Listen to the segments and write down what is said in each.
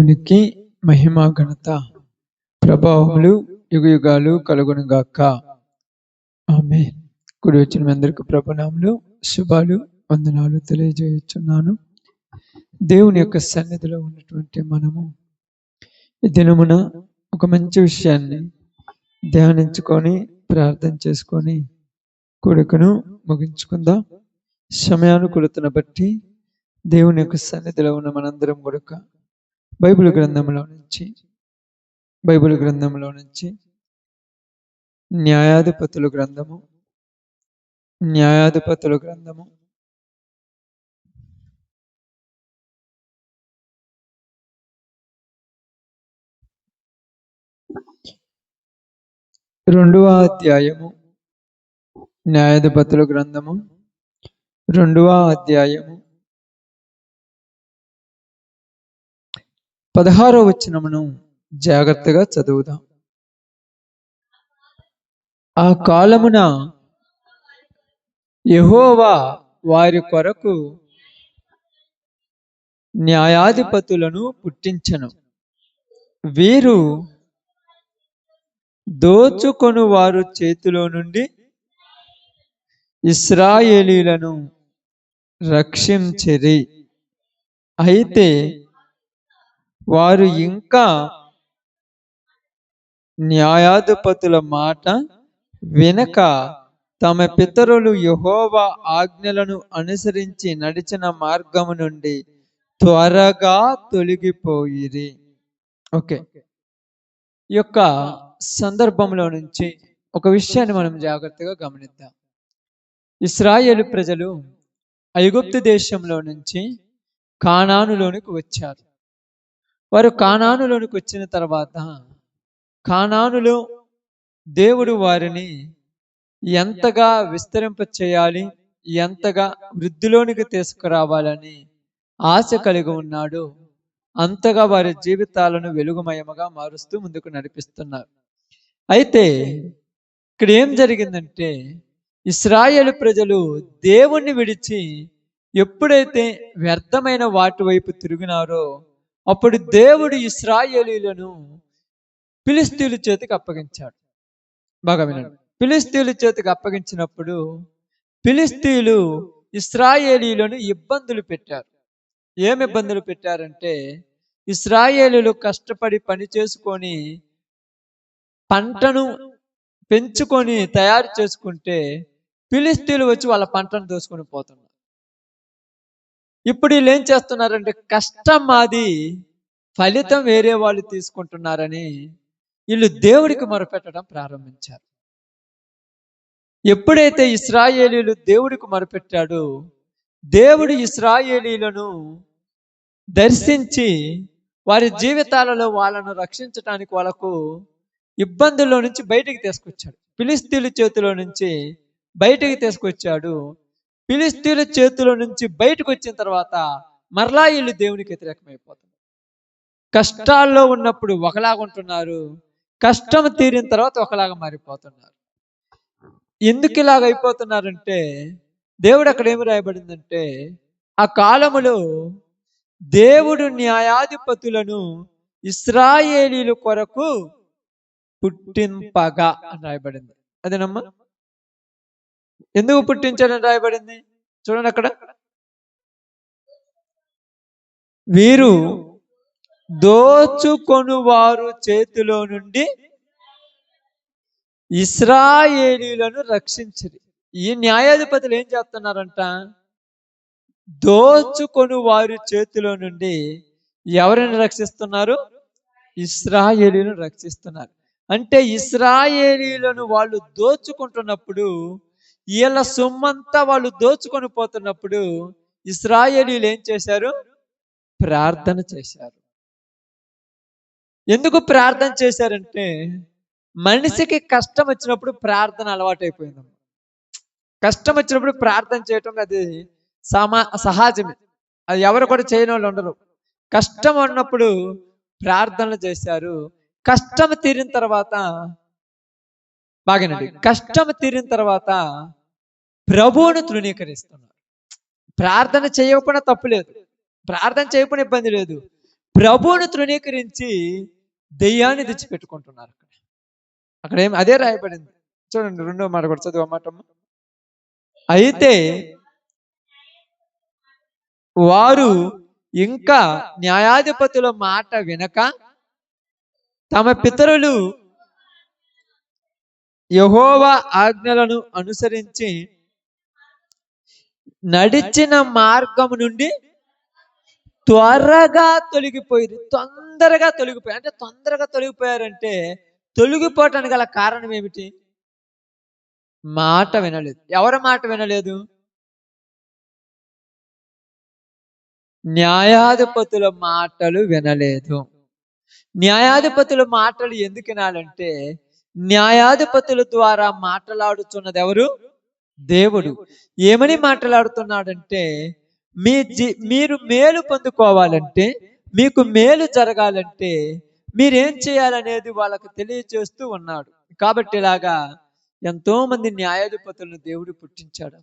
దేవునికి మహిమ ఘనత ప్రభావములు యుగయుగాలు కలుగునుగాక. ఆమేన్. కూడి వచ్చిన మీ అందరికీ ప్రభునామములు శుభాలు వందనాలు తెలియజేయుచున్నాను. దేవుని యొక్క సన్నిధిలో ఉన్నటువంటి మనము ఈ దినమున ఒక మంచి విషయాన్ని ధ్యానించుకొని ప్రార్థన చేసుకొని కూడికను ముగించుకుందాం. సమయానుకూలతను బట్టి దేవుని యొక్క సన్నిధిలో ఉన్న మనందరం కూడా బైబిల్ గ్రంథంలో నుంచి న్యాయాధిపతుల గ్రంథము 2వ అధ్యాయము, న్యాయాధిపతుల గ్రంథము 2వ అధ్యాయము 16వ వచనమును జాగ్రత్తగా చదువుదాం. ఆ కాలమున యెహోవా వారి కొరకు న్యాయాధిపతులను పుట్టించెను. వీరు దోచుకొను వారు చేతిలో నుండి ఇశ్రాయేలీయులను రక్షించిరి. అయితే వారు ఇంకా న్యాయాధిపతుల మాట వినక తమ పితరులు యెహోవా ఆజ్ఞలను అనుసరించి నడిచిన మార్గము నుండి త్వరగా తొలగిపోయిరి. ఓకే, ఈ యొక్క సందర్భంలో నుంచి ఒక విషయాన్ని మనం జాగ్రత్తగా గమనిద్దాం. ఇశ్రాయేలు ప్రజలు ఐగుప్తు దేశంలో నుంచి కానానులోనికి వచ్చారు. వారు కానానులోనికి వచ్చిన తర్వాత కానానులో దేవుడు వారిని ఎంతగా విస్తరింప చేయాలి, ఎంతగా వృద్ధిలోనికి తీసుకురావాలని ఆశ కలిగి ఉన్నాడు. అంతగా వారి జీవితాలను వెలుగుమయముగా మారుస్తూ ముందుకు నడిపిస్తున్నారు. అయితే ఇక్కడ ఏం జరిగిందంటే, ఇశ్రాయేలు ప్రజలు దేవుణ్ణి విడిచి ఎప్పుడైతే వ్యర్థమైన వాటి వైపు తిరిగినారో అప్పుడు దేవుడు ఇశ్రాయేలీయులను ఫిలిష్తీయుల చేతికి అప్పగించాడు. బాగా వినండి. ఫిలిష్తీయుల చేతికి అప్పగించినప్పుడు ఫిలిష్తీయులు ఇశ్రాయేలీయులను ఇబ్బందులు పెట్టారు. ఏమి ఇబ్బందులు పెట్టారంటే, ఇశ్రాయేలీయులు కష్టపడి పని చేసుకొని పంటను పెంచుకొని తయారు చేసుకుంటే ఫిలిష్తీయులు వచ్చి వాళ్ళ పంటను దోసుకొని పోతున్నారు. ఇప్పుడు వీళ్ళు ఏం చేస్తున్నారంటే, కష్టం మాది, ఫలితం వేరే వాళ్ళు తీసుకుంటున్నారని వీళ్ళు దేవుడికి మొరపెట్టడం ప్రారంభించారు. ఎప్పుడైతే ఇశ్రాయేలీయులు దేవుడికి మొరపెట్టాడో దేవుడు ఇశ్రాయేలీయులను దర్శించి వారి జీవితాలలో వాళ్ళను రక్షించడానికి వాళ్ళకు ఇబ్బందుల్లో నుంచి బయటికి తీసుకొచ్చాడు. ఫిలిష్తీయుల చేతిలో నుంచి బయటికి తీసుకొచ్చాడు. ఫిలిష్తీయుల చేతిలో నుంచి బయటకు వచ్చిన తర్వాత మరలా వీళ్ళు దేవునికి వ్యతిరేకమైపోతున్నారు. కష్టాల్లో ఉన్నప్పుడు ఒకలాగా ఉంటున్నారు, కష్టం తీరిన తర్వాత ఒకలాగా మారిపోతున్నారు. ఎందుకు ఇలాగ అయిపోతున్నారంటే, దేవుడు అక్కడ ఏమి రాయబడిందంటే, ఆ కాలములో దేవుడు న్యాయాధిపతులను ఇశ్రాయేలీయుల కొరకు పుట్టింపగా అని రాయబడింది. అదేనమ్మా, ఎందుకు పుట్టించాడని రాయబడింది చూడండి. అక్కడ వీరు దోచుకొను వారు చేతిలో నుండి ఇశ్రాయేలీయులను రక్షించిరి. ఈ న్యాయాధిపతులు ఏం చేస్తున్నారంట, దోచుకొను వారి చేతిలో నుండి ఎవరిని రక్షిస్తున్నారు? ఇశ్రాయేలీయులను రక్షిస్తున్నారు. అంటే ఇశ్రాయేలీయులను వాళ్ళు దోచుకుంటున్నప్పుడు, వీళ్ళ సొమ్మంతా వాళ్ళు దోచుకొని పోతున్నప్పుడు ఇశ్రాయేలీయులు ఏం చేశారు? ప్రార్థన చేశారు. ఎందుకు ప్రార్థన చేశారంటే, మనిషికి కష్టం వచ్చినప్పుడు ప్రార్థన అలవాటైపోయింది. కష్టం వచ్చినప్పుడు ప్రార్థన చేయటం అది సహజమే. అది ఎవరు కూడా చేయని వాళ్ళు ఉండరు. కష్టం ఉన్నప్పుడు ప్రార్థనలు చేశారు. కష్టం తీరిన తర్వాత బాగానండి, కష్టం తీరిన తర్వాత ప్రభువును తృణీకరిస్తున్నారు. ప్రార్థన చేయకపోయినా తప్పు లేదు, ప్రార్థన చేయకపోయినా ఇబ్బంది లేదు. ప్రభువును తృణీకరించి దెయ్యాన్ని తెచ్చిపెట్టుకుంటున్నారు. అక్కడ ఏం అదే రాయబడింది. చూడండి, రెండో మాట కూడా చదువు మాట. అయితే వారు ఇంకా న్యాయాధిపతుల మాట వినక తమ పితరులు యెహోవా ఆజ్ఞలను అనుసరించి నడిచిన మార్గము నుండి త్వరగా తొలగిపోయారంటే తొలగిపోవటానికి గల కారణం ఏమిటి? మాట వినలేదు. ఎవరి మాట వినలేదు? న్యాయాధిపతుల మాటలు వినలేదు. న్యాయాధిపతుల మాటలు ఎందుకు వినాలంటే, న్యాయాధిపతుల ద్వారా మాట్లాడుతున్నది ఎవరు? దేవుడు. ఏమని మాట్లాడుతున్నాడంటే, మీరు మేలు పొందుకోవాలంటే, మీకు మేలు జరగాలంటే మీరేం చేయాలనేది వాళ్ళకు తెలియజేస్తూ ఉన్నాడు. కాబట్టి ఇలాగా ఎంతో మంది న్యాయాధిపతులను దేవుడు పుట్టించాడు.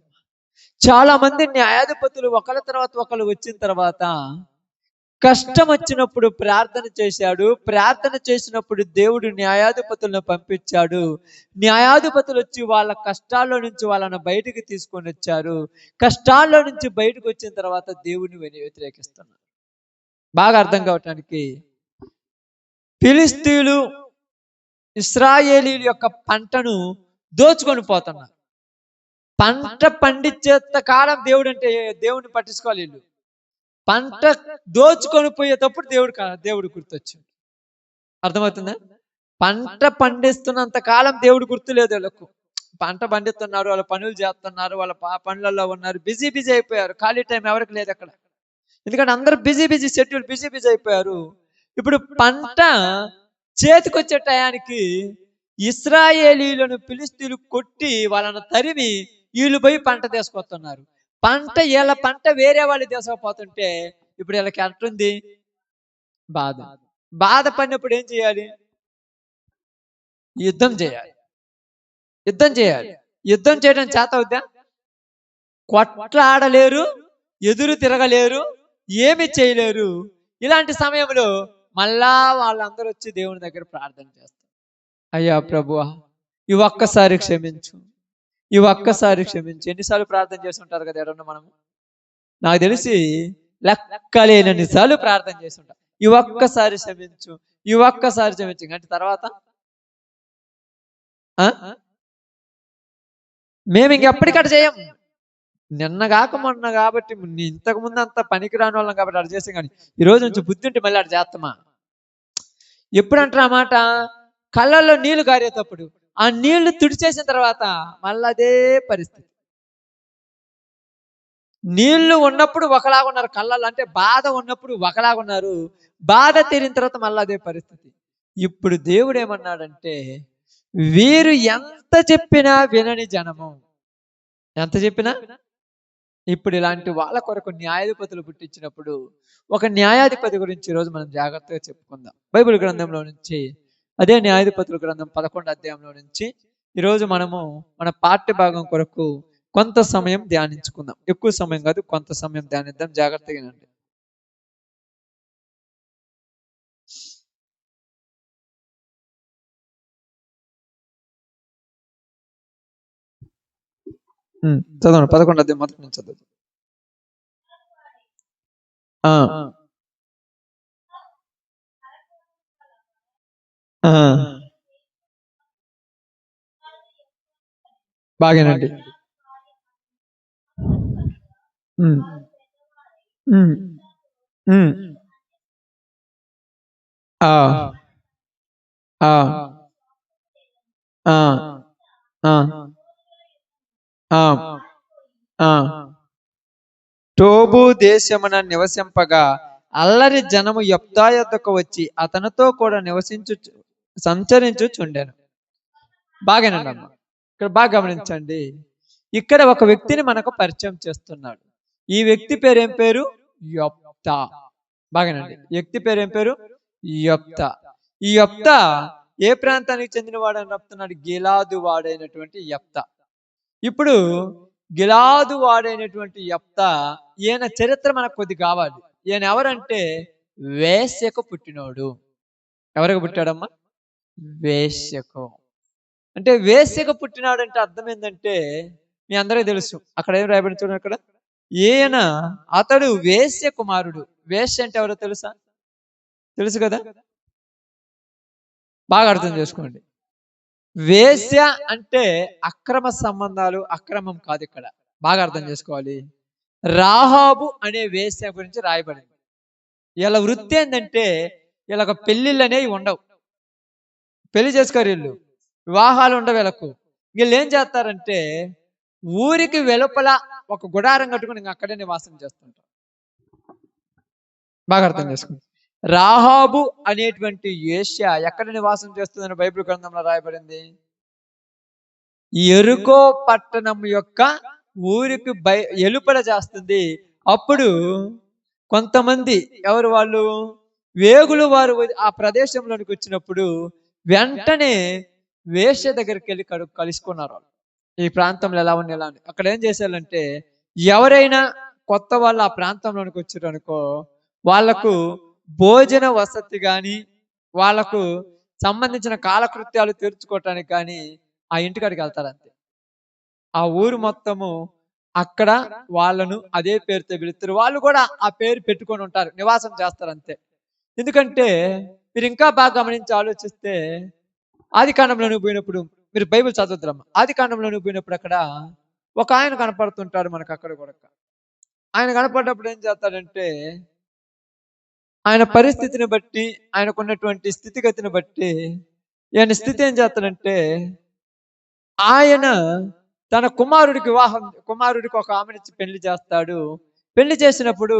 చాలా మంది న్యాయాధిపతులు ఒకళ్ళ తర్వాత ఒకళ్ళు వచ్చిన తర్వాత కష్టం వచ్చినప్పుడు ప్రార్థన చేశాడు. ప్రార్థన చేసినప్పుడు దేవుడు న్యాయాధిపతులను పంపించాడు. న్యాయాధిపతులు వచ్చి వాళ్ళ కష్టాల్లో నుంచి వాళ్ళని బయటికి తీసుకొని వచ్చారు. కష్టాల్లో నుంచి బయటకు వచ్చిన తర్వాత దేవుడిని వ్యతిరేకిస్తున్నారు. బాగా అర్థం కావటానికి, ఫిలిస్తీయులు ఇశ్రాయేలీల యొక్క పంటను దోచుకొని పోతున్నారు. పంట పండించేంత కాలం దేవుడిని పట్టించుకోవాలి. వీళ్ళు పంట దోచుకొని పోయేటప్పుడు దేవుడు గుర్తొచ్చాడు. అర్థమవుతుందా? పంట పండిస్తున్నంత కాలం దేవుడు గుర్తులేదు వీళ్ళకు. పంట పండిస్తున్నారు, వాళ్ళ పనులు చేస్తున్నారు, వాళ్ళ పనులలో ఉన్నారు, బిజీ అయిపోయారు. ఖాళీ టైం ఎవరికి లేదు అక్కడ. ఎందుకంటే అందరూ బిజీ షెడ్యూల్, బిజీ అయిపోయారు. ఇప్పుడు పంట చేతికొచ్చే టయానికి ఇశ్రాయేలీలను ఫిలిస్తీయులు కొట్టి వాళ్ళను తరిమి వీళ్ళు పోయి పంట తీసుకొస్తున్నారు. వీళ్ళ పంట వేరే వాళ్ళు తీసుకుపోతుంటే ఇప్పుడు వీళ్ళకి ఎట్టుంది? బాధ పడినప్పుడు ఏం చేయాలి? యుద్ధం చేయాలి. యుద్ధం చేయడం చేత అవుద్దా? కొట్లాడలేరు, ఎదురు తిరగలేరు, ఏమి చేయలేరు. ఇలాంటి సమయంలో మళ్ళా వాళ్ళందరూ వచ్చి దేవుని దగ్గర ప్రార్థన చేస్తారు. అయ్యా ప్రభువా, ఈ ఒక్కసారి క్షమించు. ఎన్నిసార్లు ప్రార్థన చేస్తుంటారు కదా ఎవరన్నా? మనము నాకు తెలిసి లెక్కలేనన్నిసార్లు ప్రార్థన చేస్తుంటాం. ఈ ఒక్కసారి క్షమించు. అంటే తర్వాత మేము ఇంకెప్పటికట్ట చేయం. నిన్నగాక మొన్న కాబట్టి, ఇంతకు ముందు అంత పనికి రాని వాళ్ళం కాబట్టి అటు చేసాం. కానీ ఈ రోజు నుంచి బుద్ధి ఉంటే మళ్ళీ అటు చేస్తామా? ఎప్పుడంటారు ఆ మాట? కళ్ళల్లో నీళ్లు గారేటప్పుడు ఆ నీళ్లు తుడిచేసిన తర్వాత మళ్ళీ అదే పరిస్థితి. నీళ్లు ఉన్నప్పుడు ఒకలాగా ఉన్నారు కళ్ళల్లో, అంటే బాధ ఉన్నప్పుడు ఒకలాగా ఉన్నారు, బాధ తీరిన తర్వాత మళ్ళీ అదే పరిస్థితి. ఇప్పుడు దేవుడు ఏమన్నాడంటే, వీరు ఎంత చెప్పినా వినని జనము. ఎంత చెప్పినా. ఇప్పుడు ఇలాంటి వాళ్ళ కొరకు న్యాయాధిపతులు పుట్టించినప్పుడు ఒక న్యాయాధిపతి గురించి ఈరోజు మనం జాగ్రత్తగా చెప్పుకుందాం. బైబిల్ గ్రంథంలో నుంచి, అదే న్యాయాధిపతుల గ్రంథం 11వ అధ్యాయంలో నుంచి ఈరోజు మనము మన పాఠ్య భాగం కొరకు కొంత సమయం ధ్యానించుకుందాం. ఎక్కువ సమయం కాదు, కొంత సమయం ధ్యానిద్దాం. జాగ్రత్తగా వినండి. చదవండి. 11వ అధ్యాయం మొదటి నుంచి చదువు. బాగానండి. టోబు దేశమున నివసింపగా అల్లరి జనము యెఫ్తా యొద్దకు వచ్చి అతనితో కూడా సంచరించుచుండెను. బాగానండి అమ్మ, ఇక్కడ బాగా గమనించండి. ఇక్కడ ఒక వ్యక్తిని మనకు పరిచయం చేస్తున్నాడు. ఈ వ్యక్తి పేరు ఏం పేరు? యెఫ్తా. బాగానండి. వ్యక్తి పేరు ఏం పేరు? యెఫ్తా. ఈ యెఫ్తా ఏ ప్రాంతానికి చెందినవాడు అని చెప్తున్నాడు? గిలాదు వాడైనటువంటి యెఫ్తా. ఇప్పుడు గిలాదు వాడైనటువంటి యెఫ్తా, ఈయన చరిత్ర మనకు కొద్ది కావాలి. ఈయన ఎవరంటే వేశ్యకు పుట్టినోడు. ఎవరికి పుట్టాడమ్మా? వేశ్యకు. అంటే వేశ్యకు పుట్టినాడు అంటే అర్థం ఏంటంటే మీ అందరికీ తెలుసు. అక్కడ ఏం రాయబడి చూడండి అక్కడ. ఈయన అతడు వేశ్య కుమారుడు. వేశ్య అంటే ఎవరో తెలుసా? తెలుసు కదా? బాగా అర్థం చేసుకోండి. వేశ్య అంటే అక్రమ సంబంధాలు, అక్రమం కాదు ఇక్కడ. బాగా అర్థం చేసుకోవాలి. రాహాబు అనే వేశ్య గురించి రాయబడింది. ఇలా వృత్తి ఏంటంటే ఇలా పెళ్లిళ్ళు అనేవి ఉండవు. పెళ్లి చేసుకోరు వీళ్ళు, వివాహాలు ఉండవు వీళ్ళకు. వీళ్ళు ఏం చేస్తారంటే ఊరికి వెలుపల ఒక గుడారం కట్టుకుని అక్కడే నివాసం చేస్తుంటారు. బాగా అర్థం చేసుకోండి. రాహాబు అనేటువంటి వేశ్య ఎక్కడ నివాసం చేస్తుందని బైబిల్ గ్రంథంలో రాయబడింది? యెరికో పట్టణం యొక్క ఊరికి ఎలుపల చేస్తుంది. అప్పుడు కొంతమంది ఎవరు వాళ్ళు వేగులు వారు ఆ ప్రదేశంలోనికి వచ్చినప్పుడు వెంటనే వేశ్య దగ్గరికి వెళ్ళి కలుసుకున్నారు. ఈ ప్రాంతంలో ఎలా ఉంది ఎలా ఉంది. అక్కడ ఏం చేశారంటే ఎవరైనా కొత్త వాళ్ళు ఆ ప్రాంతంలోనికి వచ్చారు అనుకో, వాళ్లకు భోజన వసతి కానీ వాళ్లకు సంబంధించిన కాలకృత్యాలు తీర్చుకోవటానికి కానీ ఆ ఇంటికాడికి వెళ్తారు అంతే. ఆ ఊరు మొత్తము అక్కడ వాళ్ళను అదే పేరుతో పిలుస్తారు. వాళ్ళు కూడా ఆ పేరు పెట్టుకొని ఉంటారు, నివాసం చేస్తారు అంతే. ఎందుకంటే మీరు ఇంకా బాగా గమనించి ఆలోచిస్తే ఆదికాండంలోనికి పోయినప్పుడు మీరు బైబిల్ చదువుతారమ్మా. ఆదికాండంలోనికి పోయినప్పుడు అక్కడ ఒక ఆయన కనపడుతుంటాడు మనకు. అక్కడ కూడా ఆయన కనపడినప్పుడు ఏం చేస్తాడంటే ఆయన పరిస్థితిని బట్టి, ఆయనకున్నటువంటి స్థితిగతిని బట్టి ఆయన స్థితి ఏం చేస్తాడంటే ఆయన తన కుమారుడికి ఒక ఆమెనిచ్చి పెళ్లి చేస్తాడు. పెళ్లి చేసినప్పుడు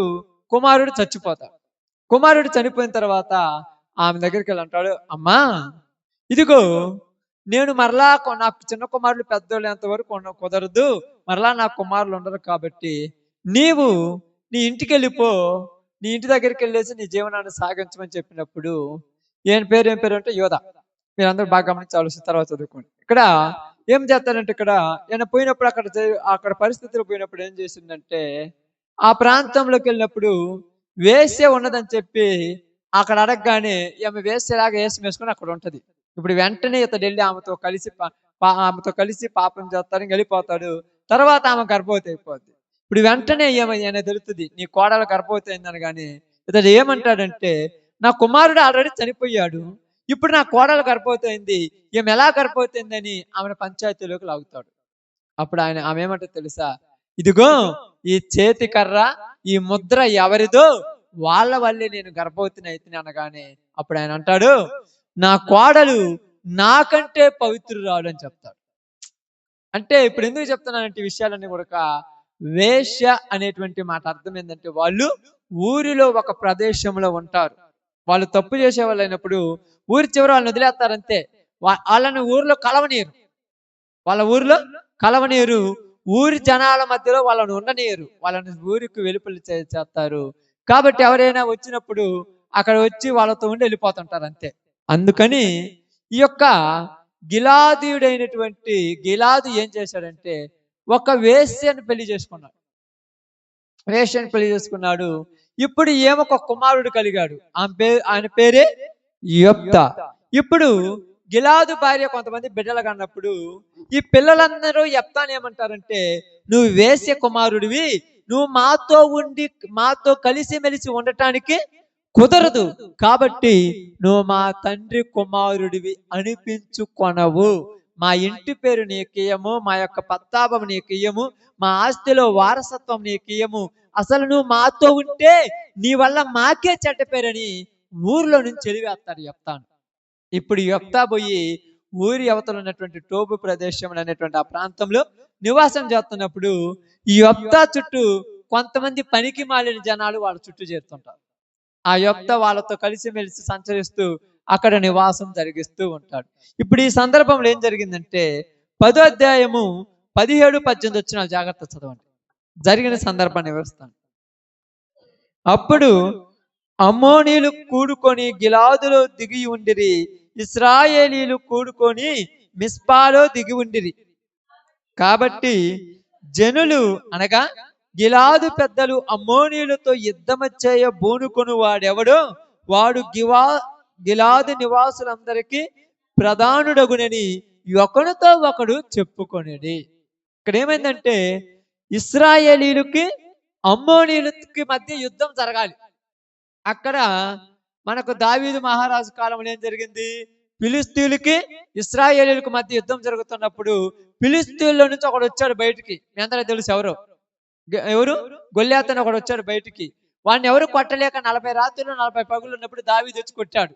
కుమారుడు చచ్చిపోతాడు. కుమారుడు చనిపోయిన తర్వాత ఆమె దగ్గరికి వెళ్ళి అంటాడు, అమ్మా ఇదిగో నేను మరలా నాకు చిన్న కుమారులు పెద్దోళ్ళు ఎంతవరకు కుదరదు, మరలా నా కుమారులు ఉండరు కాబట్టి నీవు నీ ఇంటికి వెళ్ళిపో, నీ ఇంటి దగ్గరికి వెళ్ళేసి నీ జీవనాన్ని సాగించమని చెప్పినప్పుడు ఏం పేరు అంటే యోధ. మీరు అందరూ బాగా గమనించి ఆలోచించిన తర్వాత చదువుకోండి. ఇక్కడ ఏం చేస్తారంటే ఇక్కడ ఈయన పోయినప్పుడు అక్కడ పరిస్థితులు పోయినప్పుడు ఏం చేసిందంటే ఆ ప్రాంతంలోకి వెళ్ళినప్పుడు వేశ్య ఉన్నదని చెప్పి అక్కడ అడగగానే ఈమె వేశ్యలాగా వేషం వేసుకొని అక్కడ ఉంటది. ఇప్పుడు వెంటనే ఇతడు వెళ్ళి ఆమెతో కలిసి పాపం చేస్తారని వెళ్ళిపోతాడు. తర్వాత ఆమె గర్భవతి అయిపోద్ది. ఇప్పుడు వెంటనే ఈయన తెలుస్తుంది నీ కోడలు గర్భవతి అయిందని. కానీ ఇతడు ఏమంటాడంటే నా కుమారుడు ఆల్రెడీ చనిపోయాడు, ఇప్పుడు నా కోడలు గర్భవతి అయింది, ఈమె ఎలా గర్భవతి అయిందని ఆమెను పంచాయతీలోకి లాగుతాడు. అప్పుడు ఆమె ఏమంటే తెలుసా, ఇదిగో ఈ చేతి కర్ర ఈ ముద్ర ఎవరిదో వాళ్ళ వల్లే నేను గర్భవతిని అయితేనే అనగానే అప్పుడు ఆయన అంటాడు నా కోడలు నాకంటే పవిత్రురాలు అని చెప్తాడు. అంటే ఇప్పుడు ఎందుకు చెప్తున్నానంటే ఈ విషయాలన్నీ కూడా వేశ్య అనేటువంటి మాట అర్థం ఏంటంటే వాళ్ళు ఊరిలో ఒక ప్రదేశంలో ఉంటారు. వాళ్ళు తప్పు చేసే వాళ్ళు అయినప్పుడు ఊరి చివరి వాళ్ళని వదిలేస్తారంతే. వాళ్ళని ఊరిలో కలవనీయరు, ఊరి జనాల మధ్యలో వాళ్ళని ఉండనీయరు, వాళ్ళని ఊరికి వెలుపలి చేస్తారు. కాబట్టి ఎవరైనా వచ్చినప్పుడు అక్కడ వచ్చి వాళ్ళతో ఉండి వెళ్ళిపోతుంటారు అంతే. అందుకని ఈ యొక్క గిలాదీయుడైనటువంటి గిలాదు ఏం చేశాడంటే ఒక వేశ్యను పెళ్లి చేసుకున్నాడు. ఇప్పుడు ఏమొక కుమారుడు కలిగాడు, ఆయన పేరే యొప్తా. ఇప్పుడు గిలాదు భార్య కొంతమంది బిడ్డలు కన్నప్పుడు ఈ పిల్లలందరూ యెఫ్తాను ఏమంటారంటే నువ్వు వేశ్య కుమారుడివి, నువ్వు మాతో కలిసిమెలిసి ఉండటానికి కుదరదు, కాబట్టి నువ్వు మా తండ్రి కుమారుడివి అనిపించుకొనవు, మా ఇంటి పేరు నీకియ్యము, మా యొక్క పత్తాపం నీకియ్యము, మా ఆస్తిలో వారసత్వం నీకియ్యము, అసలు నువ్వు మాతో ఉంటే నీ వల్ల మాకే చెడ్డ పేరని ఊర్లో నుంచి చెలివేస్తాడు యెఫ్తాను. ఇప్పుడు యెఫ్తా పోయి ఊరి అవతల ఉన్నటువంటి టోబు ప్రదేశం అనేటువంటి ఆ ప్రాంతంలో నివాసం చేస్తున్నప్పుడు ఈ యెఫ్తా చుట్టూ కొంతమంది పనికి మాలిన జనాలు వాళ్ళ చుట్టూ చేరుతుంటారు. ఆ యెఫ్తా వాళ్ళతో కలిసిమెలిసి సంచరిస్తూ అక్కడ నివాసం జరిగిస్తూ ఉంటాడు. ఇప్పుడు ఈ సందర్భంలో ఏం జరిగిందంటే 10వ అధ్యాయము 17-18 వచ్చిన జాగ్రత్త చదవండి. జరిగిన సందర్భాన్ని వివరిస్తాను. అప్పుడు అమ్మోనీలు కూడుకొని గిలాదులో దిగి ఉండిరి, ఇశ్రాయేలీలు కూడుకొని మిస్పాలో దిగి ఉండిరి. కాబట్టి జనులు అనగా గిలాదు పెద్దలు అమ్మోనీయులతో యుద్ధము చేయ బూనుకొని వాడెవడో వాడు గిలాదు నివాసులందరికీ ప్రధానుడగునని ఒకనితో ఒకడు చెప్పుకొనేది. ఇక్కడ ఏమైందంటే ఇశ్రాయేలీలకి అమ్మోనీయులకి మధ్య యుద్ధం జరగాలి. అక్కడ మనకు దావీదు మహారాజు కాలంలో ఏం జరిగింది? ఫిలిస్తీయులకి ఇశ్రాయేలీలకు మధ్య యుద్ధం జరుగుతున్నప్పుడు ఫిలిస్తీయుల్లో నుంచి ఒకడు వచ్చాడు బయటికి. మీ అందరికీ తెలుసు ఎవరు? గొల్యాతు అని ఒకడు వచ్చాడు బయటికి. వాడిని ఎవరు కొట్టలేక 40 రాత్రులు 40 పగులు ఉన్నప్పుడు దావీదు వచ్చి కొట్టాడు.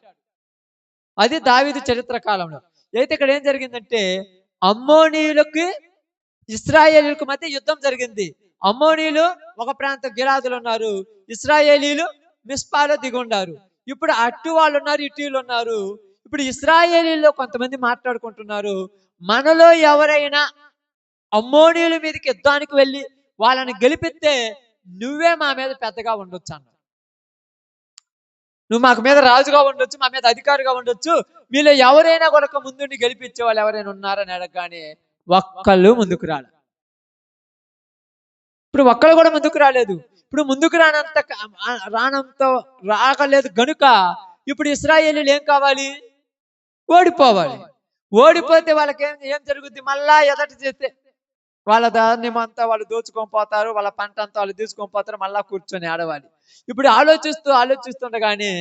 అది దావీదు చరిత్ర కాలంలో. అయితే ఇక్కడ ఏం జరిగిందంటే అమ్మోనీయులకి ఇశ్రాయేలీలకు మధ్య యుద్ధం జరిగింది. అమ్మోనీయులు ఒక ప్రాంతం గిలాదులు ఉన్నారు, ఇశ్రాయేలీలు మిస్పాలో దిగుండారు. ఇప్పుడు అటు వాళ్ళు ఉన్నారు, ఇటీలు ఉన్నారు. ఇప్పుడు ఇశ్రాయేలీలో కొంతమంది మాట్లాడుకుంటున్నారు, మనలో ఎవరైనా అమ్మోనీయుల మీదకి యుద్ధానికి వెళ్ళి వాళ్ళని గెలిపిస్తే నువ్వే మా మీద పెద్దగా ఉండొచ్చు అన్నారు. నువ్వు మాకు మీద రాజుగా ఉండొచ్చు, మా మీద అధికారిగా ఉండొచ్చు, మీలో ఎవరైనా కొరకు ముందుండి గెలిపించే వాళ్ళు ఎవరైనా ఉన్నారని అడగగానే ఒక్కళ్ళు ముందుకు రాలేదు. ఇప్పుడు ఒక్కళ్ళు కూడా ముందుకు రాలేదు. ఇప్పుడు ముందుకు రాగలేదు గనుక ఇప్పుడు ఇశ్రాయేలీలు ఏం కావాలి? ఓడిపోవాలి. ఓడిపోతే వాళ్ళకి ఏం జరుగుద్ది? మళ్ళా ఎదట చేస్తే వాళ్ళ ధాన్యం అంతా వాళ్ళు దోచుకొని పోతారు, వాళ్ళ పంట అంతా వాళ్ళు తీసుకొని పోతారు, మళ్ళా కూర్చొని ఆడవాలి. ఇప్పుడు ఆలోచిస్తుండగానే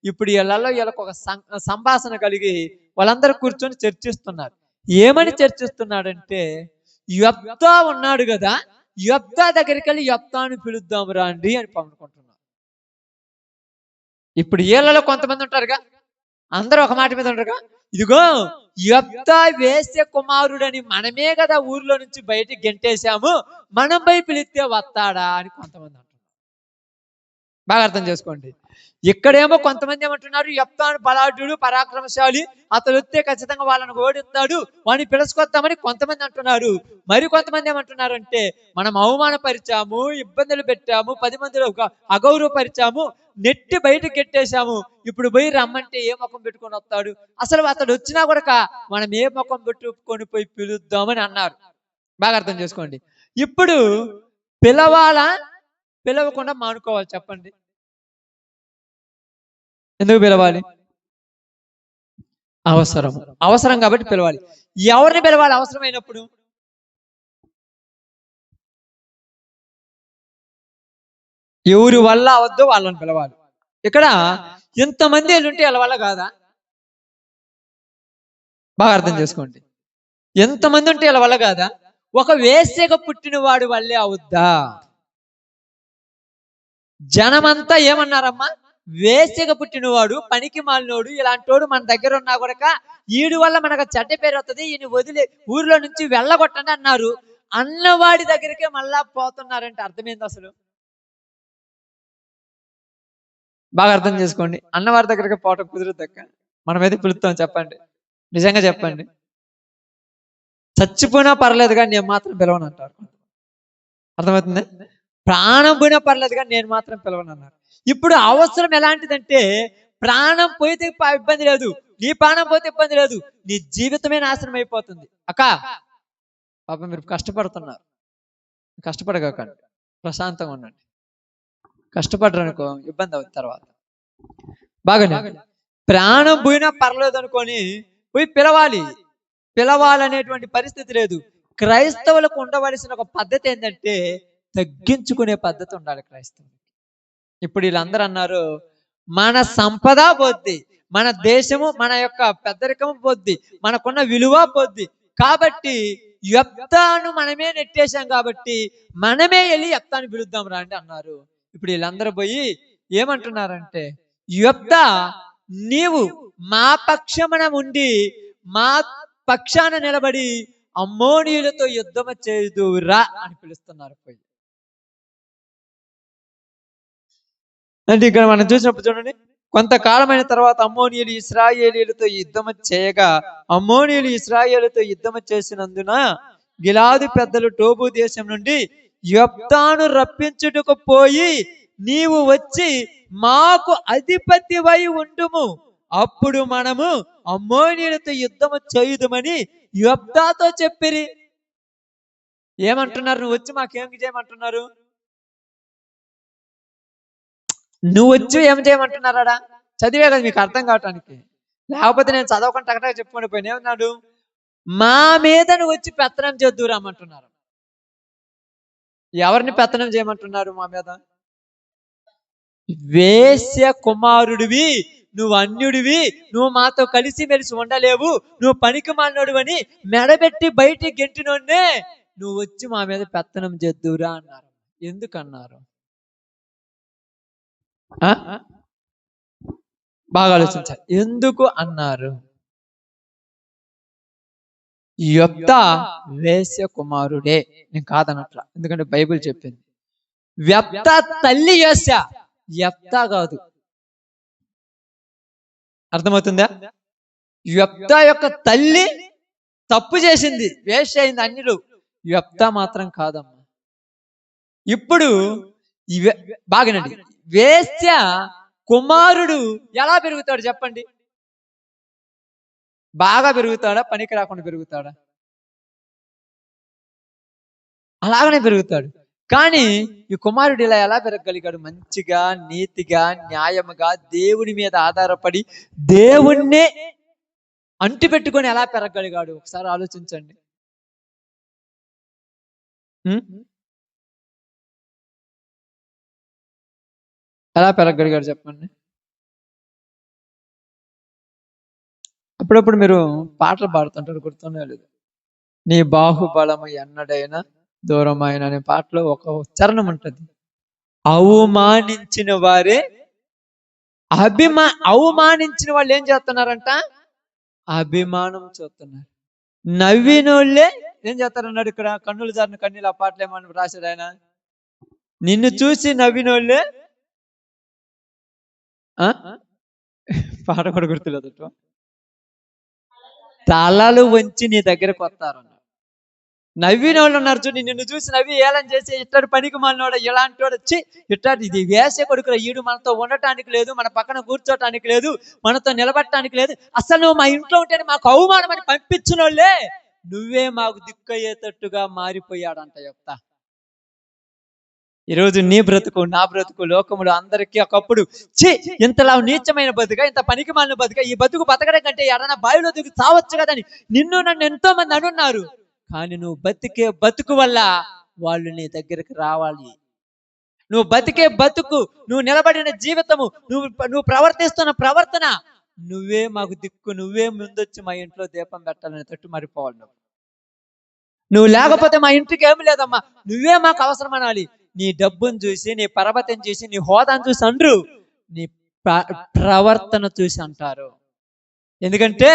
ఇప్పుడు వీళ్ళకి ఒక సంభాషణ కలిగి వాళ్ళందరూ కూర్చొని చర్చిస్తున్నారు. ఏమని చర్చిస్తున్నాడంటే యెఫ్తా ఉన్నాడు కదా, యెఫ్తా దగ్గరికి వెళ్ళి యెఫ్తాను పిలుద్దాం రండి అని పనుకుంటున్నారు. ఇప్పుడు వీళ్ళలో కొంతమంది ఉంటారుగా, అందరూ ఒక మాట మీద ఉంటారుగా, ఇదిగో యెఫ్తా వేశ్య కుమారుడని మనమే కదా ఊర్లో నుంచి బయటికి గెంటేశాము, మనం పోయి పిలిస్తే వస్తాడా అని కొంతమంది అంటున్నారు. బాగా అర్థం చేసుకోండి. ఇక్కడేమో కొంతమంది ఏమంటున్నారు, యెఫ్తాను బలాఢ్యుడు, పరాక్రమశాలి, అతడు వస్తే ఖచ్చితంగా వాళ్ళని ఓడిస్తాడు, వాడిని పిలుచుకొస్తామని కొంతమంది అంటున్నారు. మరి కొంతమంది ఏమంటున్నారు అంటే మనం అవమానపరిచాము, ఇబ్బందులు పెట్టాము, 10 మందిలో అగౌరవపరిచాము, నెట్టి బయటకు గెట్టేశాము, ఇప్పుడు పోయి రమ్మంటే ఏ ముఖం పెట్టుకొని వస్తాడు, అసలు అతడు వచ్చినా కూడా మనం ఏ ముఖం పెట్టుకొని పోయి పిలుద్దామని అన్నారు. బాగా అర్థం చేసుకోండి. ఇప్పుడు పిలవకుండా మానుకోవాలి? చెప్పండి, ఎందుకు పిలవాలి? అవసరం కాబట్టి పిలవాలి. ఎవరిని పిలవాలి అవసరమైనప్పుడు? ఎవరి వల్ల అవద్దో వాళ్ళని పిలవాలి. ఇక్కడ ఎంతమంది ఉంటే వాళ్ళ వల్ల కాదా? బాగా అర్థం చేసుకోండి. ఎంతమంది ఉంటే వాళ్ళ వల్ల కాదా? ఒక వేశ్యగా పుట్టిన వాడి వల్లే అవుద్దా? జనమంతా ఏమన్నారమ్మా? వేశ్యగా పుట్టినవాడు, పనికి మాలినోడు, ఇలాంటోడు మన దగ్గర ఉన్నా కూడా ఈడు వల్ల మనకు చెడ్డ పేరు వస్తుంది, ఈయన వదిలి ఊర్లో నుంచి వెళ్ళగొట్టండి అన్నారు. అన్నవాడి దగ్గరికే మళ్ళా పోతున్నారంటే అర్థమైంది అసలు? బాగా అర్థం చేసుకోండి. అన్నవారి దగ్గరికి పోవటం కుదురుద్దక్క? మనం ఏది పిలుస్తాం చెప్పండి, నిజంగా చెప్పండి. చచ్చిపోయినా పర్లేదు కానీ నేను మాత్రం పిలవను అంటారు. అర్థమవుతుంది? ప్రాణం పోయినా పర్లేదు కానీ నేను మాత్రం పిలవను అన్నారు. ఇప్పుడు అవసరం ఎలాంటిదంటే ప్రాణం పోయితే ఇబ్బంది లేదు, నీ ప్రాణం పోతే ఇబ్బంది లేదు, నీ జీవితమే నాశనం అయిపోతుంది. అక్క పాపం మీరు కష్టపడుతున్నారు, కష్టపడకండి, ప్రశాంతంగా ఉండండి. కష్టపడరు అనుకో ఇబ్బంది అవుతుంది తర్వాత. బాగానే ప్రాణం పోయినా పర్లేదు అనుకొని పోయి పిలవాలనేటువంటి పరిస్థితి లేదు. క్రైస్తవులకు ఉండవలసిన ఒక పద్ధతి ఏంటంటే తగ్గించుకునే పద్ధతి ఉండాలి క్రైస్తవులు. ఇప్పుడు వీళ్ళందరూ అన్నారు మన సంపద పోద్ది, మన దేశము, మన యొక్క పెద్దరికం పోద్ది, మనకున్న విలువ పోద్ది, కాబట్టి యెఫ్తాను మనమే నెట్టేశాం కాబట్టి మనమే వెళ్ళి యెఫ్తాను పిలుద్దాం రా అంటే అన్నారు. ఇప్పుడు వీళ్ళందరూ పోయి ఏమంటున్నారంటే యెఫ్తా నీవు మా పక్షమున ఉండి మా పక్షాన నిలబడి అమ్మోనీయులతో యుద్ధం చేయుదురా అని పిలుస్తున్నారు. పోయి అంటే ఇక్కడ మనం చూసినప్పుడు చూడండి, కొంతకాలమైన తర్వాత అమ్మోనీయులు ఇశ్రాయేలీలతో యుద్ధం చేయగా అమ్మోనీయులు ఇశ్రాయేలుతో యుద్ధం చేసినందున గిలాదు పెద్దలు టోబు దేశం నుండి యెఫ్తాను రప్పించుటకు పోయి నీవు వచ్చి మాకు అధిపతివై ఉండుము, అప్పుడు మనము అమ్మోనీయులతో యుద్ధము చేయుదుమని యెఫ్తాతో చెప్పిరి. ఏమంటున్నారు? నువ్వు వచ్చి మాకేం చేయమంటున్నారు? నువ్వు వచ్చి ఏం చేయమంటున్నారా? చదివే కదా మీకు అర్థం కావటానికి. లేకపోతే నేను చదవకుండా టకటక చెప్పుకొని పోయిన ఏమన్నాడు? మా మీద నువ్వు వచ్చి పెత్తనం చేద్దురామంటున్నారు. ఎవరిని పెత్తనం చేయమంటున్నారు మా మీద? వేశ్య కుమారుడివి, నువ్వు అన్యుడివి, నువ్వు మాతో కలిసి మెలిసి ఉండలేవు, నువ్వు పనికి మాలినోడు అని మెడబెట్టి బయటికి గెంటినోడ్నే నువ్వు వచ్చి మా మీద పెత్తనం చేద్దురా అన్నారు. ఎందుకన్నారు? బాగా ఆలోచించాలి. ఎందుకు అన్నారు? యెఫ్తా వేశ్య కుమారుడే, నేను కాదనట్లా, ఎందుకంటే బైబిల్ చెప్పింది. యెఫ్తా తల్లి వేశ్య, యెఫ్తా కాదు. అర్థమవుతుందా? యెఫ్తా యొక్క తల్లి తప్పు చేసింది, వేశ్య అయింది, అన్యులు. యెఫ్తా మాత్రం కాదమ్మా. ఇప్పుడు బాగానండి, వేశ్య కుమారుడు ఎలా పెరుగుతాడు చెప్పండి? బాగా పెరుగుతాడా, పనికి రాకుండా పెరుగుతాడా? అలాగనే పెరుగుతాడు. కానీ ఈ కుమారుడు ఇలా ఎలా పెరగగలిగాడు? మంచిగా, నీతిగా, న్యాయముగా, దేవుని మీద ఆధారపడి దేవుణ్ణే అంటి పెట్టుకొని ఎలా పెరగగలిగాడు? ఒకసారి ఆలోచించండి. ఎలా పెరగగలిగాడు చెప్పండి? అప్పుడప్పుడు మీరు పాటలు పాడుతుంటారు, గుర్తుండే లేదు? నీ బాహుబలము ఎన్నడైనా దూరమైన అనే పాటలో ఒక చరణం ఉంటుంది. అవమానించిన వారే అవమానించిన వాళ్ళు ఏం చేస్తున్నారంట? అభిమానం చూస్తున్నారు. నవ్వినోళ్ళే ఏం చేస్తారన్నాడు ఇక్కడ? కన్నులు జారిన కన్నీళ్ళు, ఆ పాటలు ఏమని రాశాడు ఆయన? నిన్ను చూసి నవ్వినోళ్ళే పాట కూడా గుర్తులేదు. తలలు వంచి నీ దగ్గరకు వస్తారన్నారు. నవ్విన వాళ్ళు ఉన్నారు చూడండి, నిన్ను చూసి నవ్వి ఏలని చేసి ఇట్లాంటి పనికి మాలినోడు, ఇలాంటి వాడు వచ్చి ఇట్లాంటి ఇది వేసే కొడుకురా, ఈడు మనతో ఉండటానికి లేదు, మన పక్కన కూర్చోటానికి లేదు, మనతో నిలబడటానికి లేదు, అసలు నువ్వు మా ఇంట్లో ఉంటేనే మాకు అవమానం అని పంపించిన వాళ్ళే నువ్వే మాకు దిక్కయ్యేటట్టుగా మారిపోయాడంట యెఫ్తా. ఈరోజు నీ బ్రతుకు, నా బ్రతుకు లోకములు అందరికీ ఒకప్పుడు ఇంతలా నీచమైన బతుక, ఇంత పనికి మాలిన బతుక, ఈ బతుకు బతకడం కంటే ఎడనా బావిలో దిగి చావచ్చు కదని నిన్ను నన్ను ఎంతో మంది అనున్నారు. కానీ నువ్వు బతికే బతుకు వల్ల వాళ్ళు నీ దగ్గరికి రావాలి. నువ్వు బతికే బతుకు, నువ్వు నిలబడిన జీవితము, నువ్వు ప్రవర్తిస్తున్న ప్రవర్తన, నువ్వే మాకు దిక్కు, నువ్వే ముందొచ్చి మా ఇంట్లో దీపం పెట్టాలని తట్టు మారిపోవాలి. నువ్వు లేకపోతే మా ఇంటికి ఏమి లేదమ్మా, నువ్వే మాకు అవసరం అనాలి. నీ డబ్బును చూసి, నీ పరపతిని చూసి, నీ హోదాను చూసి అనరు, నీ ప్రవర్తన చూసి అంటారు. ఎందుకంటే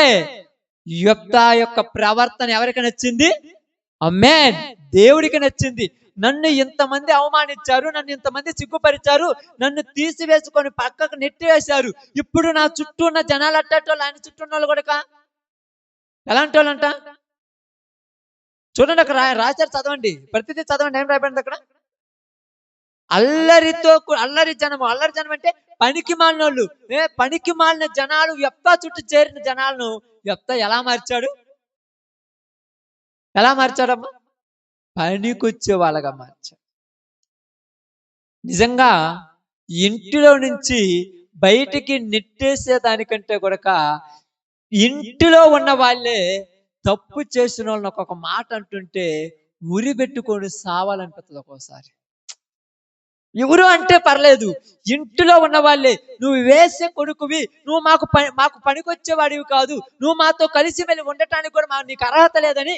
యెఫ్తా యొక్క ప్రవర్తన ఎవరికి నచ్చింది? ఆమేన్, దేవుడికి నచ్చింది. నన్ను ఇంతమంది అవమానించారు, నన్ను ఇంతమంది సిగ్గుపరిచారు, నన్ను తీసివేసుకొని పక్కకు నెట్టివేశారు, ఇప్పుడు నా చుట్టూ ఉన్న జనాలు అట్టేటోళ్ళు, ఆయన చుట్టూ ఉన్న వాళ్ళు కూడా ఎలాంటి వాళ్ళు అంట చూడండి. అక్కడ రాశారు, చదవండి, ప్రతిదీ చదవండి. ఏం రాయబడింది అక్కడ? అల్లరి జనం అంటే పనికి మాలినోళ్ళు. పనికి మాలిన జనాలు, యెఫ్తా చుట్టూ చేరిన జనాలను యెఫ్తా ఎలా మార్చాడమ్మా? పనికొచ్చే వాళ్ళగా మార్చాడు. నిజంగా ఇంటిలో నుంచి బయటికి నెట్టేసే దానికంటే కూడా ఇంటిలో ఉన్న వాళ్ళే తప్పు చేసిన వాళ్ళని ఒక్కొక్క మాట అంటుంటే ఉరి పెట్టుకొని సావాలనిపిస్తుంది ఒక్కోసారి. ఎవరు అంటే పర్లేదు, ఇంటిలో ఉన్న వాళ్ళే, నువ్వు వేసే కొడుకువి, నువ్వు మాకు పనికొచ్చేవాడివి కాదు, నువ్వు మాతో కలిసి వెళ్ళి ఉండటానికి కూడా నీకు అర్హత లేదని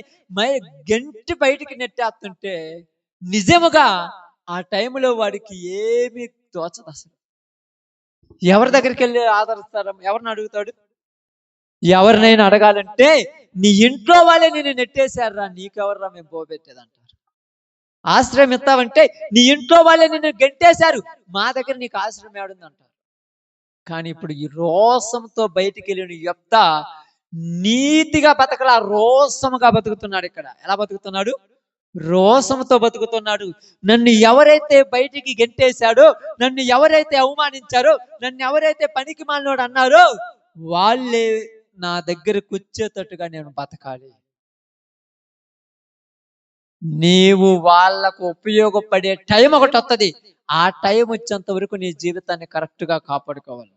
గంటి బయటికి నెట్టేస్తుంటే నిజముగా ఆ టైంలో వాడికి ఏమీ తోచదు. అసలు ఎవరి దగ్గరికి వెళ్ళి ఆదరిస్తాడు? ఎవరిని అడుగుతాడు? ఎవరినైనా అడగాలంటే నీ ఇంట్లో వాళ్ళే నిన్ను నెట్టేశారా, నీకెవర్రా మేము పోబెట్టేదంటారు. ఆశ్రయం ఇస్తావంటే నీ ఇంట్లో వాళ్ళే నిన్ను గెంటేశారు, మా దగ్గర నీకు ఆశ్రయం ఏడుందంటారు. కానీ ఇప్పుడు ఈ రోసంతో బయటికి వెళ్ళిన యెఫ్తా నీతిగా బతకలా, రోసముగా బతుకుతున్నాడు. ఇక్కడ ఎలా బతుకుతున్నాడు? రోసంతో బతుకుతున్నాడు. నన్ను ఎవరైతే బయటికి గెంటేశాడో, నన్ను ఎవరైతే అవమానించారో, నన్ను ఎవరైతే పనికి మాలినోడు అన్నారో వాళ్ళే నా దగ్గరకు వచ్చేటట్టుగా నేను బతకాలి. నీవు వాళ్ళకు ఉపయోగపడే టైం ఒకటి వస్తుంది. ఆ టైం వచ్చేంత వరకు నీ జీవితాన్ని కరెక్ట్గా కాపాడుకోవాలి.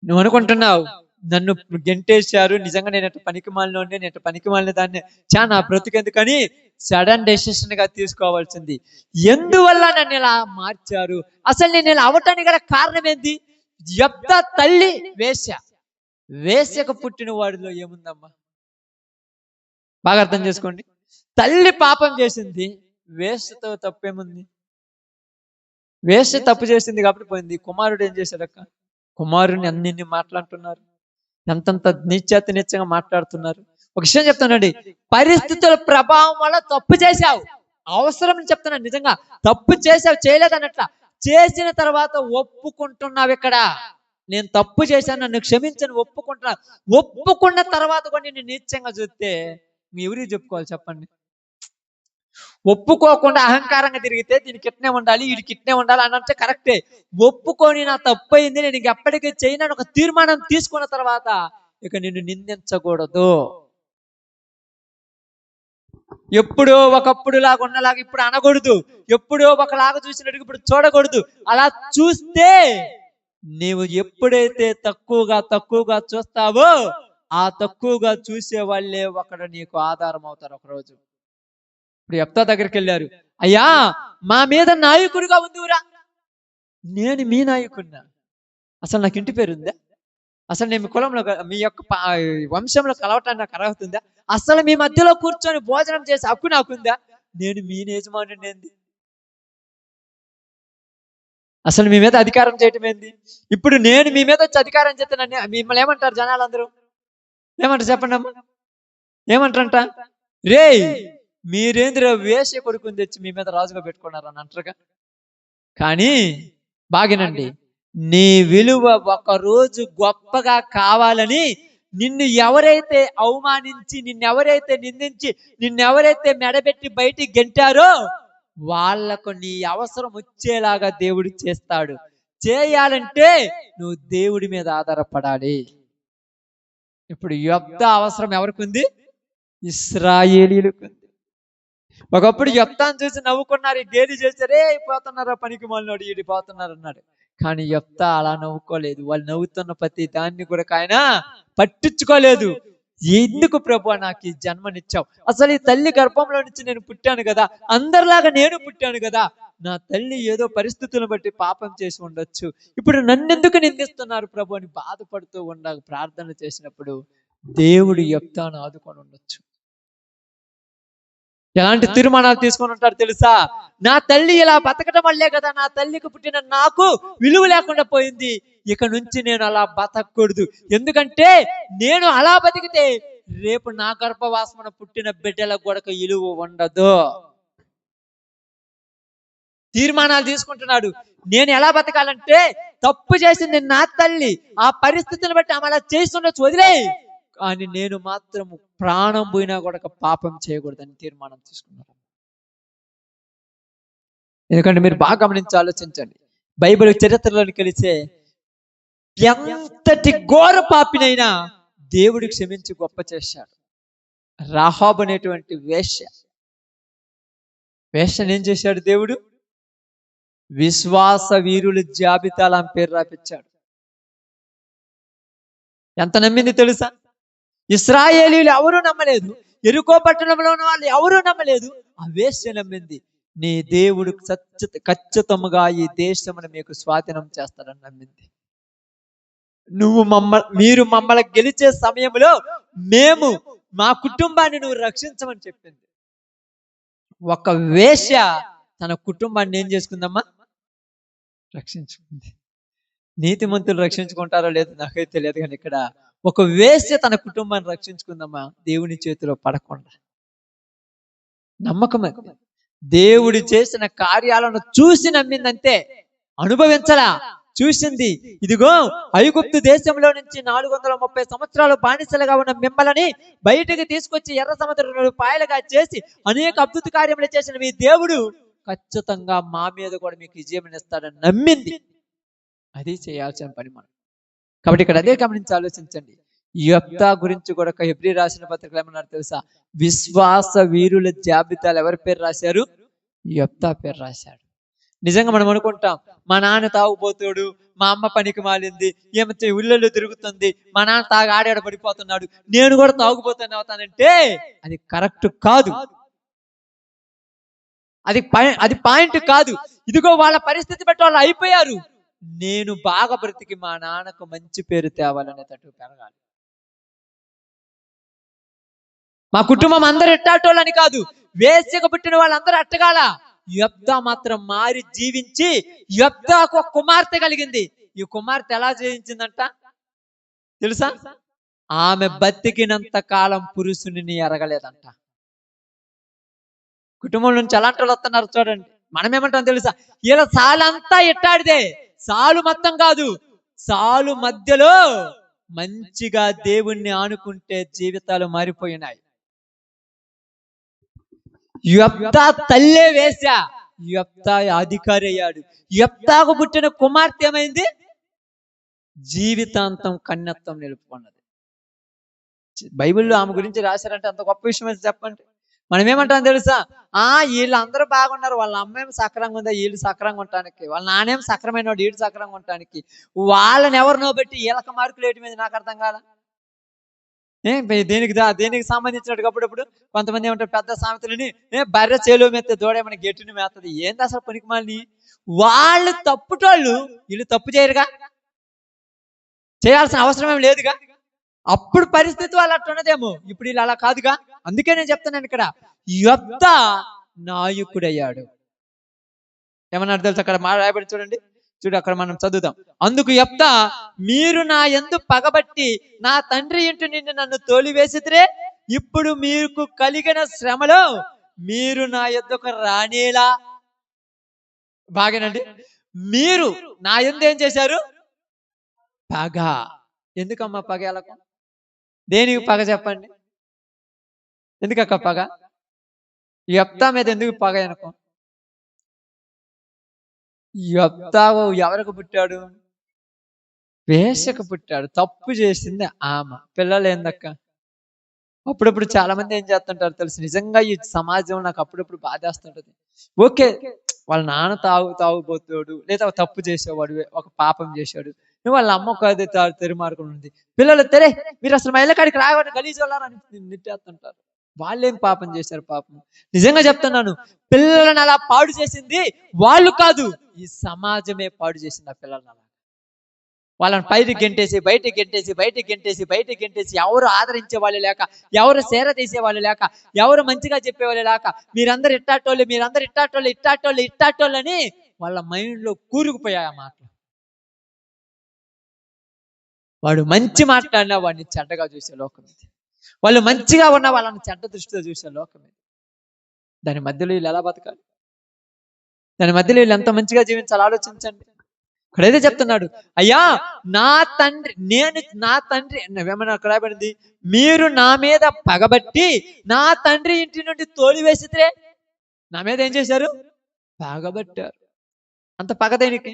నువ్వు అనుకుంటున్నావు నన్ను గెంటేశారు, నిజంగా నేను పనికి మాలినోడిని, నేను పనికి మాలిన దాన్ని, నా బ్రతుకెందుకని సడన్ డెసిషన్ గా తీసుకోవాల్సింది. ఎందువల్ల నన్ను ఇలా మార్చారు, అసలు నేను ఇలా అవటానికి గల కారణం ఏంది? యెఫ్తా తల్లి వేశ్య. వేశ్యకు పుట్టిన వాడిలో ఏముందమ్మా? బాగా అర్థం చేసుకోండి. తల్లి పాపం చేసింది, వేశ్యతో తప్పేముంది? వేశ్య తప్పు చేసింది కాబట్టి పోయింది. కుమారుడు ఏం చేశాడక్క? కుమారుని అన్ని మాట్లాడుతున్నారు, ఎంతంత నీచంగా మాట్లాడుతున్నారు. ఒక విషయం చెప్తానండి, పరిస్థితుల ప్రభావం వల్ల తప్పు చేశావు, అవసరం చెప్తున్నాను, నిజంగా తప్పు చేసావు, చేయలేదన్నట్ల. చేసిన తర్వాత ఒప్పుకుంటున్నావు. ఇక్కడ నేను తప్పు చేశాను, నన్ను క్షమించని ఒప్పుకుంటున్నా. ఒప్పుకున్న తర్వాత కూడా నేను నీచంగా చూస్తే మీ ఎవరికి చెప్పుకోవాలి చెప్పండి? ఒప్పుకోకుండా అహంకారంగా తిరిగితే దీనికి ఇట్నే ఉండాలి, వీడికి ఇట్నే ఉండాలి అని అంటే కరెక్టే. ఒప్పుకొని నా తప్పు అయింది, నేను ఇంక ఎప్పటికీ చేయనని ఒక తీర్మానం తీసుకున్న తర్వాత ఇక నిన్ను నిందించకూడదు. ఎప్పుడో ఒకప్పుడు లాగా ఉన్నలాగా ఇప్పుడు అనకూడదు, ఎప్పుడో ఒకలాగా చూసినట్టుగా ఇప్పుడు చూడకూడదు. అలా చూస్తే నీవు ఎప్పుడైతే తక్కువగా చూస్తావో ఆ తక్కువగా చూసే వాళ్ళే ఒకడు నీకు ఆధారం అవుతారు ఒకరోజు. ఇప్పుడు యెఫ్తా దగ్గరికి వెళ్ళారు, అయ్యా మా మీద నాయకుడిగా ఉందిరా. నేను మీ నాయకుడినా? అసలు నాకు ఇంటి పేరు ఉందా? అసలు నేను మీ కులంలో, మీ యొక్క వంశంలో కలవటానికి నాకు అర్హత ఉందా? అసలు మీ మధ్యలో కూర్చొని భోజనం చేసే హక్కు నాకుందా? నేను మీ యజమానుడిని ఏంది? అసలు మీ మీద అధికారం చేయటం ఏంది? ఇప్పుడు నేను మీ మీద వచ్చి అధికారం చేస్తే నన్ను మిమ్మల్ని ఏమంటారు జనాలందరూ? ఏమంటారు చెప్పండి అమ్మా? ఏమంటారంట? రే మీరేంద్ర వేశ్య కొడుకుని తెచ్చి మీ మీద రాజుగా పెట్టుకున్నారు అని అంటారుగా. కానీ బాగినండి, నీ విలువ ఒకరోజు గొప్పగా కావాలని నిన్ను ఎవరైతే అవమానించి, నిన్నెవరైతే నిందించి, నిన్నెవరైతే మెడబెట్టి బయటికి గెంటారో వాళ్లకు నీ అవసరం వచ్చేలాగా దేవుడు చేస్తాడు. చేయాలంటే నువ్వు దేవుడి మీద ఆధారపడాలి. ఇప్పుడు యెఫ్తా అవసరం ఎవరికి ఉంది? ఇశ్రాయేలీయులకు ఉంది. ఒకప్పుడు యెఫ్తాను చూసి నవ్వుకున్నారు, గేలి చేశారే పోతున్నారా పనికి మాలినోడు, ఈడి పోతున్నారు అన్నాడు. కానీ యెఫ్తా అలా నవ్వుకోలేదు. వాళ్ళు నవ్వుతున్న ప్రతి దాన్ని కూడా ఆయన పట్టించుకోలేదు. ఎందుకు ప్రభు నాకు ఈ జన్మనిచ్చావు? అసలు ఈ తల్లి గర్భంలో నుంచి నేను పుట్టాను కదా, అందరిలాగా నేను పుట్టాను కదా. నా తల్లి ఏదో పరిస్థితులను బట్టి పాపం చేసి ఉండొచ్చు, ఇప్పుడు నన్నెందుకు నిందిస్తున్నారు ప్రభు అని బాధపడుతూ ప్రార్థన చేసినప్పుడు దేవుడు యెఫ్తాను ఆదుకొని ఉండొచ్చు. ఎలాంటి తీర్మానాలు తీసుకొని ఉంటారు తెలుసా? నా తల్లి ఇలా బతకడం వల్లే కదా నా తల్లికి పుట్టిన నాకు విలువ లేకుండా పోయింది, ఇక నుంచి నేను అలా బతకూడదు. ఎందుకంటే నేను అలా బతికితే రేపు నా గర్భవాసమున పుట్టిన బిడ్డలకు కూడా విలువ ఉండదు. తీర్మానాలు తీసుకుంటున్నాడు. నేను ఎలా బతకాలంటే, తప్పు చేసింది నా తల్లి, ఆ పరిస్థితిని బట్టి ఆమె అలా చేస్తుండొచ్చు, వదిలే, కానీ నేను మాత్రం ప్రాణం పోయినా కూడా పాపం చేయకూడదని తీర్మానం తీసుకున్నాను. ఎందుకంటే మీరు బాగా గమనించి ఆలోచించండి, బైబిల్ చరిత్రలోని కలిసే ఎంతటి ఘోర పాపినైనా దేవుడు క్షమించి గొప్ప చేశాడు. రాహాబు అనేటువంటి వేశ్యను ఏం చేశాడు దేవుడు? విశ్వాస వీరుల జాబితాలో ఆమె పేరు రాపించాడు. ఎంత నమ్మింది తెలుసా? ఇశ్రాయేలీయులు ఎవరూ నమ్మలేదు, యెరికో పట్టణంలో ఉన్న వాళ్ళు ఎవరూ నమ్మలేదు, ఆ వేశ్య నమ్మింది. నీ దేవుడు ఖచ్చితంగా ఈ దేశమును మీకు స్వాధీనం చేస్తాడని నమ్మింది. మీరు మమ్మల్ని గెలిచే సమయంలో మేము మా కుటుంబాన్ని నువ్వు రక్షించమని చెప్పింది. ఒక వేశ్య తన కుటుంబాన్ని ఏం చేసుకుందమ్మా? రక్షించుకుంది. నీతిమంతులు రక్షించుకుంటారో లేదో నాకైతే తెలియదు, కానీ ఇక్కడ ఒక వేశ్య తన కుటుంబాన్ని రక్షించుకుందమ్మా, దేవుని చేతిలో పడకుండా. నమ్మకం, దేవుడు చేసిన కార్యాలను చూసి నమ్మిందంతే, అనుభవించలా, చూసింది. ఇదిగో ఐగుప్తు దేశంలో నుంచి 430 సంవత్సరాలు బానిసలుగా ఉన్న మిమ్మల్ని బయటికి తీసుకొచ్చి ఎర్ర సముద్రంలో పాయలుగా చేసి అనేక అద్భుత కార్యములు చేసిన మీ దేవుడు ఖచ్చితంగా మా మీద కూడా మీకు విజయం ఇస్తాడని నమ్మింది. అది చేయాల్సిన పని మనం. కాబట్టి ఇక్కడ అదే గమనించి ఆలోచించండి. యెఫ్తా గురించి కూడా హెబ్రీ రాసిన పత్రికలు ఏమన్నారు తెలుసా? విశ్వాస వీరుల జాబితాలు ఎవరి పేరు రాశారు? యెఫ్తా పేరు రాశాడు. నిజంగా మనం అనుకుంటాం, మా నాన్న తాగుబోతుడు, మా అమ్మ పనికి మాలింది, ఈమె ఊళ్ళల్లో తిరుగుతుంది, మా నాన్న తాగి ఆడాడ పడిపోతున్నాడు, నేను కూడా తాగుబోతాను అవుతానంటే అది కరెక్ట్ కాదు. అది పాయింట్ కాదు. ఇదిగో వాళ్ళ పరిస్థితి బట్టి వాళ్ళు అయిపోయారు. నేను బాగా బ్రతికి మా నాన్నకు మంచి పేరు తేవాలనే తట్టు పెరగాలి. మా కుటుంబం అందరు ఎట్టాటోళ్ళని కాదు, వేశ్యకు పుట్టిన వాళ్ళందరూ అట్టగాల. యెఫ్తా మాత్రం మారి జీవించి, యెఫ్తాకు ఒక కుమార్తె కలిగింది. ఈ కుమార్తె ఎలా జీవించిందంట తెలుసా? ఆమె బతికినంత కాలం పురుషుని ఎరగలేదంట. కుటుంబం నుంచి ఎలాంటి వాళ్ళు వస్తున్నారు చూడండి. మనం ఏమంటాం తెలుసా? ఇలా సాలంతా ఎట్టాడిదే, సాలు మొత్తం కాదు, సాలు మధ్యలో మంచిగా దేవుణ్ణి ఆనుకుంటే జీవితాలు మారిపోయినాయి. యెఫ్తా తల్లే వేశా, యెఫ్తా అధికారి అయ్యాడు. యెఫ్తాకు పుట్టిన కుమార్తె ఏమైంది? జీవితాంతం కన్యత్వం నిలుపుకున్నది. బైబిల్లో ఆమె గురించి రాశారంటే అంత గొప్ప విషయం అయితే చెప్పండి. మనం ఏమంటాం తెలుసా? వీళ్ళందరూ బాగున్నారు, వాళ్ళ అమ్మేం సక్రంగా ఉందా, వీళ్ళు సక్రంగా ఉండటానికి, వాళ్ళ నానేం సక్రమైన వాడు, వీళ్ళు సక్రంగా ఉండటానికి, వాళ్ళని ఎవరినో బట్టి వీళ్ళకి మార్కులు వేయటం మీద నాకు అర్థం కాల. దేనికి సంబంధించినట్టు అప్పుడప్పుడు కొంతమంది ఏమంటారు, పెద్ద సామెతలని బర్రె చేలో మెత్తే దూడేమని గెట్టుని మేస్తుంది. ఏంది అసలు పనికిమాలిని? వాళ్ళు తప్పుటోళ్ళు, వీళ్ళు తప్పు చేయరుగా, చేయాల్సిన అవసరం ఏం లేదుగా. అప్పుడు పరిస్థితి వాళ్ళు అట్టున్నదేమో, ఇప్పుడు వీళ్ళు అలా కాదుగా. అందుకే నేను చెప్తున్నాను ఇక్కడ, యెఫ్తా నాయకుడయ్యాడు. ఏమన్నారు తెలుసు? అక్కడ రాయబడి చూడండి, అక్కడ మనం చదువుదాం. అందుకు యెఫ్తా, మీరు నా యందు పగబట్టి నా తండ్రి ఇంటి నుండి నన్ను తోలివేసిద్రే, ఇప్పుడు మీకు కలిగిన శ్రమలో మీరు నా యొద్దకు రానేలా. బాగానండి, మీరు నా యందు ఏం చేశారు? పగ. ఎందుకమ్మా పగ? ఎలాగో దేనికి పగ చెప్పండి? ఎందుకక్క పగ? యెఫ్తా మీద ఎందుకు పగ? అనుకో, యెఫ్తా ఎవరికి పుట్టాడు? వేశ్యకు పుట్టాడు. తప్పు చేసింది ఆమె. పిల్లలు ఏందక్క? అప్పుడప్పుడు చాలా మంది ఏం చేస్తుంటారు తెలుసు? నిజంగా ఈ సమాజం నాకు అప్పుడప్పుడు బాధేస్తుంటది. ఓకే, వాళ్ళ నాన్న తాగుబోతాడు, లేదా తప్పు చేసేవాడు, ఒక పాపం చేశాడు, వాళ్ళ అమ్మ అది తెరుమార్గం ఉంది, పిల్లలు తెరే మీరు అసలు మా ఇళ్ళ కాడికి రావడం గలీజ్ వాళ్ళని నెట్టేస్తుంటారు. వాళ్ళేం పాపం చేశారు? పాపం. నిజంగా చెప్తున్నాను, పిల్లలను అలా పాడు చేసింది వాళ్ళు కాదు, ఈ సమాజమే పాడు చేసింది ఆ పిల్లలను. అలా వాళ్ళని బయటికి గెంటేసి ఎవరు ఆదరించే వాళ్ళు లేక, ఎవరు సేర తీసే వాళ్ళు లేక, ఎవరు మంచిగా చెప్పేవాళ్ళు లేక, మీరందరూ ఇట్టాటోళ్ళు అని వాళ్ళ మైండ్ లో కూరుకుపోయాయి ఆ మాటలు. వాడు మంచి మాట్లాడినా వాడిని చెడ్డగా చూసే లోకం ఇది. వాళ్ళు మంచిగా ఉన్న వాళ్ళని చెడ్డ దృష్టితో చూసే లోకం ఇది. దాని మధ్యలో వీళ్ళు ఎలా బతకాలి? దాని మధ్యలో వీళ్ళు ఎంత మంచిగా జీవించాలి ఆలోచించండి. ఇక్కడైతే చెప్తున్నాడు, అయ్యా నా తండ్రి ఏమన్నా అక్కడ రాయబడింది, మీరు నా మీద పగబట్టి నా తండ్రి ఇంటి నుండి తోలివేసితే. నా మీద ఏం చేశారు? పగబట్టారు. అంత పగ దేనికి?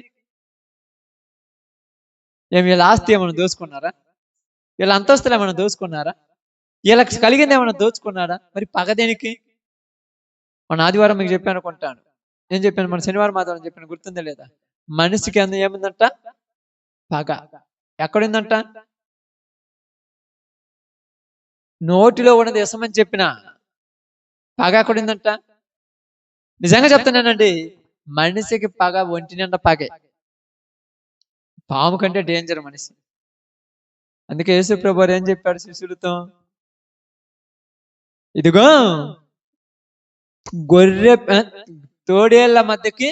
వీళ్ళ ఆస్తి ఏమైనా దోచుకున్నారా? వీళ్ళ అంతస్తులు ఏమైనా దోచుకున్నారా? వీళ్ళకి కలిగింది ఏమైనా దోచుకున్నాడా? మరి పగ దేనికి? మన ఆదివారం మీకు చెప్పాను అనుకుంటాను. ఏం చెప్పాను? మన శనివారం ఆదివారం చెప్పాను, గుర్తుందా లేదా? మనిషికి ఏముందంట? పగ. ఎక్కడుందంట? నోటిలో ఉన్నది ఇసమని చెప్పిన పగ ఎక్కడుందంట? నిజంగా చెప్తున్నానండి, మనిషికి పగ ఒంటి నిండా పగే. పాము కంటే డేంజర్ మనిషి. అందుకే యేసు ప్రభువు ఏం చెప్పాడు శిష్యులతో? ఇదిగో తోడేళ్ల మధ్యకి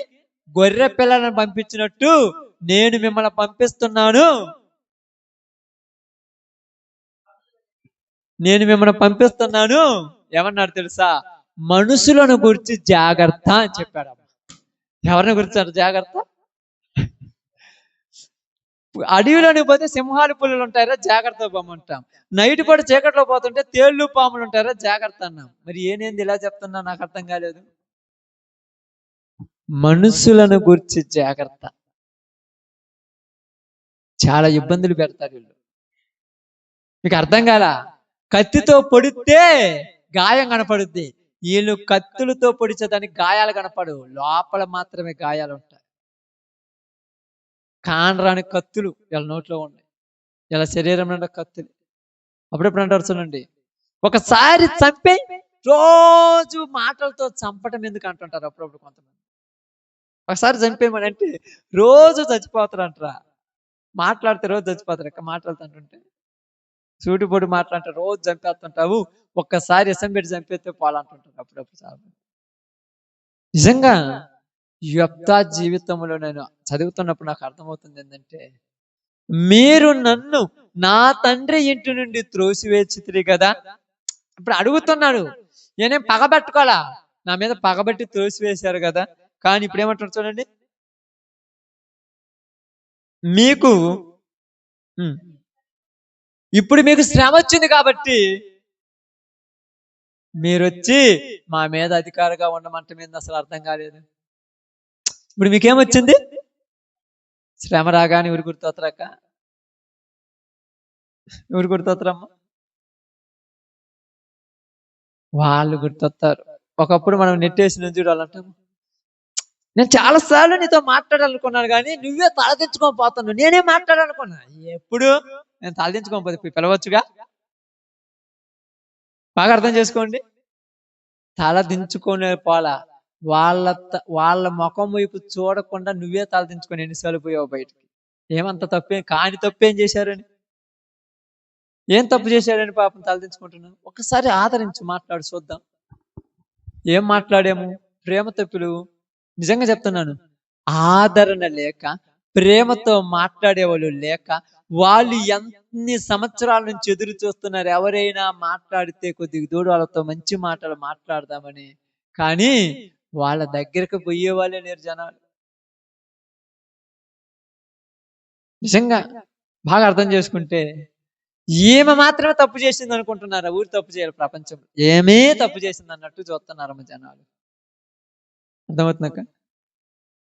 గొర్రె పిల్లలను పంపించినట్టు నేను మిమ్మల్ని పంపిస్తున్నాను. ఏమన్నాడు తెలుసా? మనుషులను గురించి జాగ్రత్త అని చెప్పాడు. ఎవరిని గురించి జాగ్రత్త? అడవిలోని పోతే సింహాలు పులులు ఉంటారా, జాగ్రత్త పోమంటాం. నైట్ పూట చీకట్లో పోతుంటే తేళ్లు పాములు ఉంటారా, జాగ్రత్త అన్నాం. మరి ఏనేంది ఇలా చెప్తున్నా? నాకు అర్థం కాలేదు. మనుషులను గురించి జాగ్రత్త. చాలా ఇబ్బందులు పెడతారు వీళ్ళు. మీకు అర్థం కాల? కత్తితో పొడితే గాయం కనపడుద్ది, వీళ్ళు కత్తులతో పొడిచేదానికి గాయాలు కనపడవు, లోపల మాత్రమే గాయాలు ఉంటాయి. కానరాని కత్తులు వీళ్ళ నోట్లో ఉన్నాయి, వీళ్ళ శరీరం నిండా కత్తులు. అప్పుడెప్పుడు అంటారు చూడండి, ఒకసారి చంపే రోజు మాటలతో చంపటం ఎందుకు అంటుంటారు అప్పుడప్పుడు కొంతమంది. ఒకసారి చంపేయమని అంటే రోజు చచ్చిపోతారంటరా, మాట్లాడితే రోజు చచ్చిపోతారు. ఎక్క మాట్లాడుతూ అంటుంటే సూటిపోటు మాట్లాడితే రోజు చంపేస్తుంటావు, ఒక్కసారి ఇసం పెట్టి చంపేస్తే పోవాలంటుంటారు అప్పుడప్పుడు చాలా. నిజంగా యెఫ్తా జీవితంలో నేను చదువుతున్నప్పుడు నాకు అర్థమవుతుంది ఏంటంటే, మీరు నన్ను నా తండ్రి ఇంటి నుండి త్రోసివేచితిరి కదా. ఇప్పుడు అడుగుతున్నాడు, నేనేం పగబెట్టుకోవాలా, నా మీద పగబట్టి త్రోసివేశారు కదా. కానీ ఇప్పుడు ఏమంటారు చూడండి, మీకు ఇప్పుడు మీకు శ్రమ వచ్చింది కాబట్టి మీరు వచ్చి మా మీద అధికారిగా ఉండమంట మీద అసలు అర్థం కాలేదు. ఇప్పుడు మీకేమొచ్చింది, శ్రమ రాగానే ఎవరు గుర్తొస్తారక్క, ఎవరు గుర్తొస్తారమ్మా, వాళ్ళు గుర్తొస్తారు. ఒకప్పుడు మనం నెట్టేసిన చూడాలంటాము, నేను చాలా సార్లు నీతో మాట్లాడాలనుకున్నాను కానీ నువ్వే తలదించుకోకపోతున్నావు, నేనే మాట్లాడాలనుకున్నా. ఎప్పుడు నేను తలదించుకోకపోతే పిలవచ్చుగా. బాగా అర్థం చేసుకోండి, తలదించుకునే పోలా, వాళ్ళ ముఖం వైపు చూడకుండా నువ్వే తలదించుకొని ఎన్నిసార్లు పోయావు బయటికి. ఏమంత తప్పేం కాని తప్పేం చేశారని, ఏం తప్పు చేశారని పాపం తలదించుకుంటున్నాను. ఒకసారి ఆదరించి మాట్లాడు చూద్దాం. ఏం మాట్లాడాము, ప్రేమతో పిలువు. నిజంగా చెప్తున్నాను, ఆదరణ లేక, ప్రేమతో మాట్లాడేవాళ్ళు లేక, వాళ్ళు ఎన్ని సంవత్సరాల నుంచి ఎదురు చూస్తున్నారు ఎవరైనా మాట్లాడితే కొద్దిగా దూడు వాళ్ళతో మంచి మాటలు మాట్లాడదామని. కానీ వాళ్ళ దగ్గరకు పోయే వాళ్ళే లేరు జనాలు. నిజంగా బాగా అర్థం చేసుకుంటే, ఈమె మాత్రమే తప్పు చేసింది అనుకుంటున్నారా, ఊరు తప్పు చేయాలి, ప్రపంచం ఏమే తప్పు చేసింది అన్నట్టు చూస్తున్నారమ్మ జనాలు. అర్థమవుతున్నాక,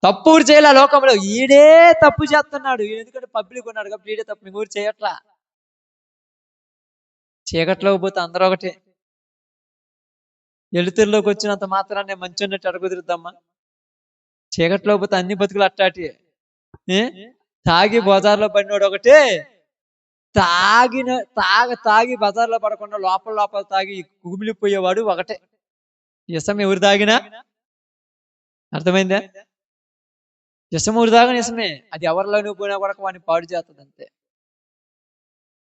తప్పు ఊరు చేయాలి లోకంలో, ఈడే తప్పు చేస్తున్నాడు, ఎందుకంటే పబ్లిక్ ఉన్నాడు కాబట్టి ఈడే తప్పు, ఊరు చేయట్లా. చీకట్లోకి పోతే అందరూ ఒకటే, ఎలుతురులోకి వచ్చినంత మాత్రాన్ని మంచి ఉన్నట్టు అడుగుదిరుద్దమ్మా. చీకట్లోకి పోతే అన్ని బతుకులు అట్టాటి. తాగి బజార్లో పడినోడు ఒకటే, తాగి బజార్లో పడకుండా లోపల తాగి కుమిలిపోయేవాడు ఒకటే. ఇసం ఎవరు తాగినా, అర్థమైందా, ఇసం ఊరు తాగిన ఇసమే, అది ఎవరిలోనూ పోయినా కూడా వాడిని పాడు చేస్తుంది అంతే.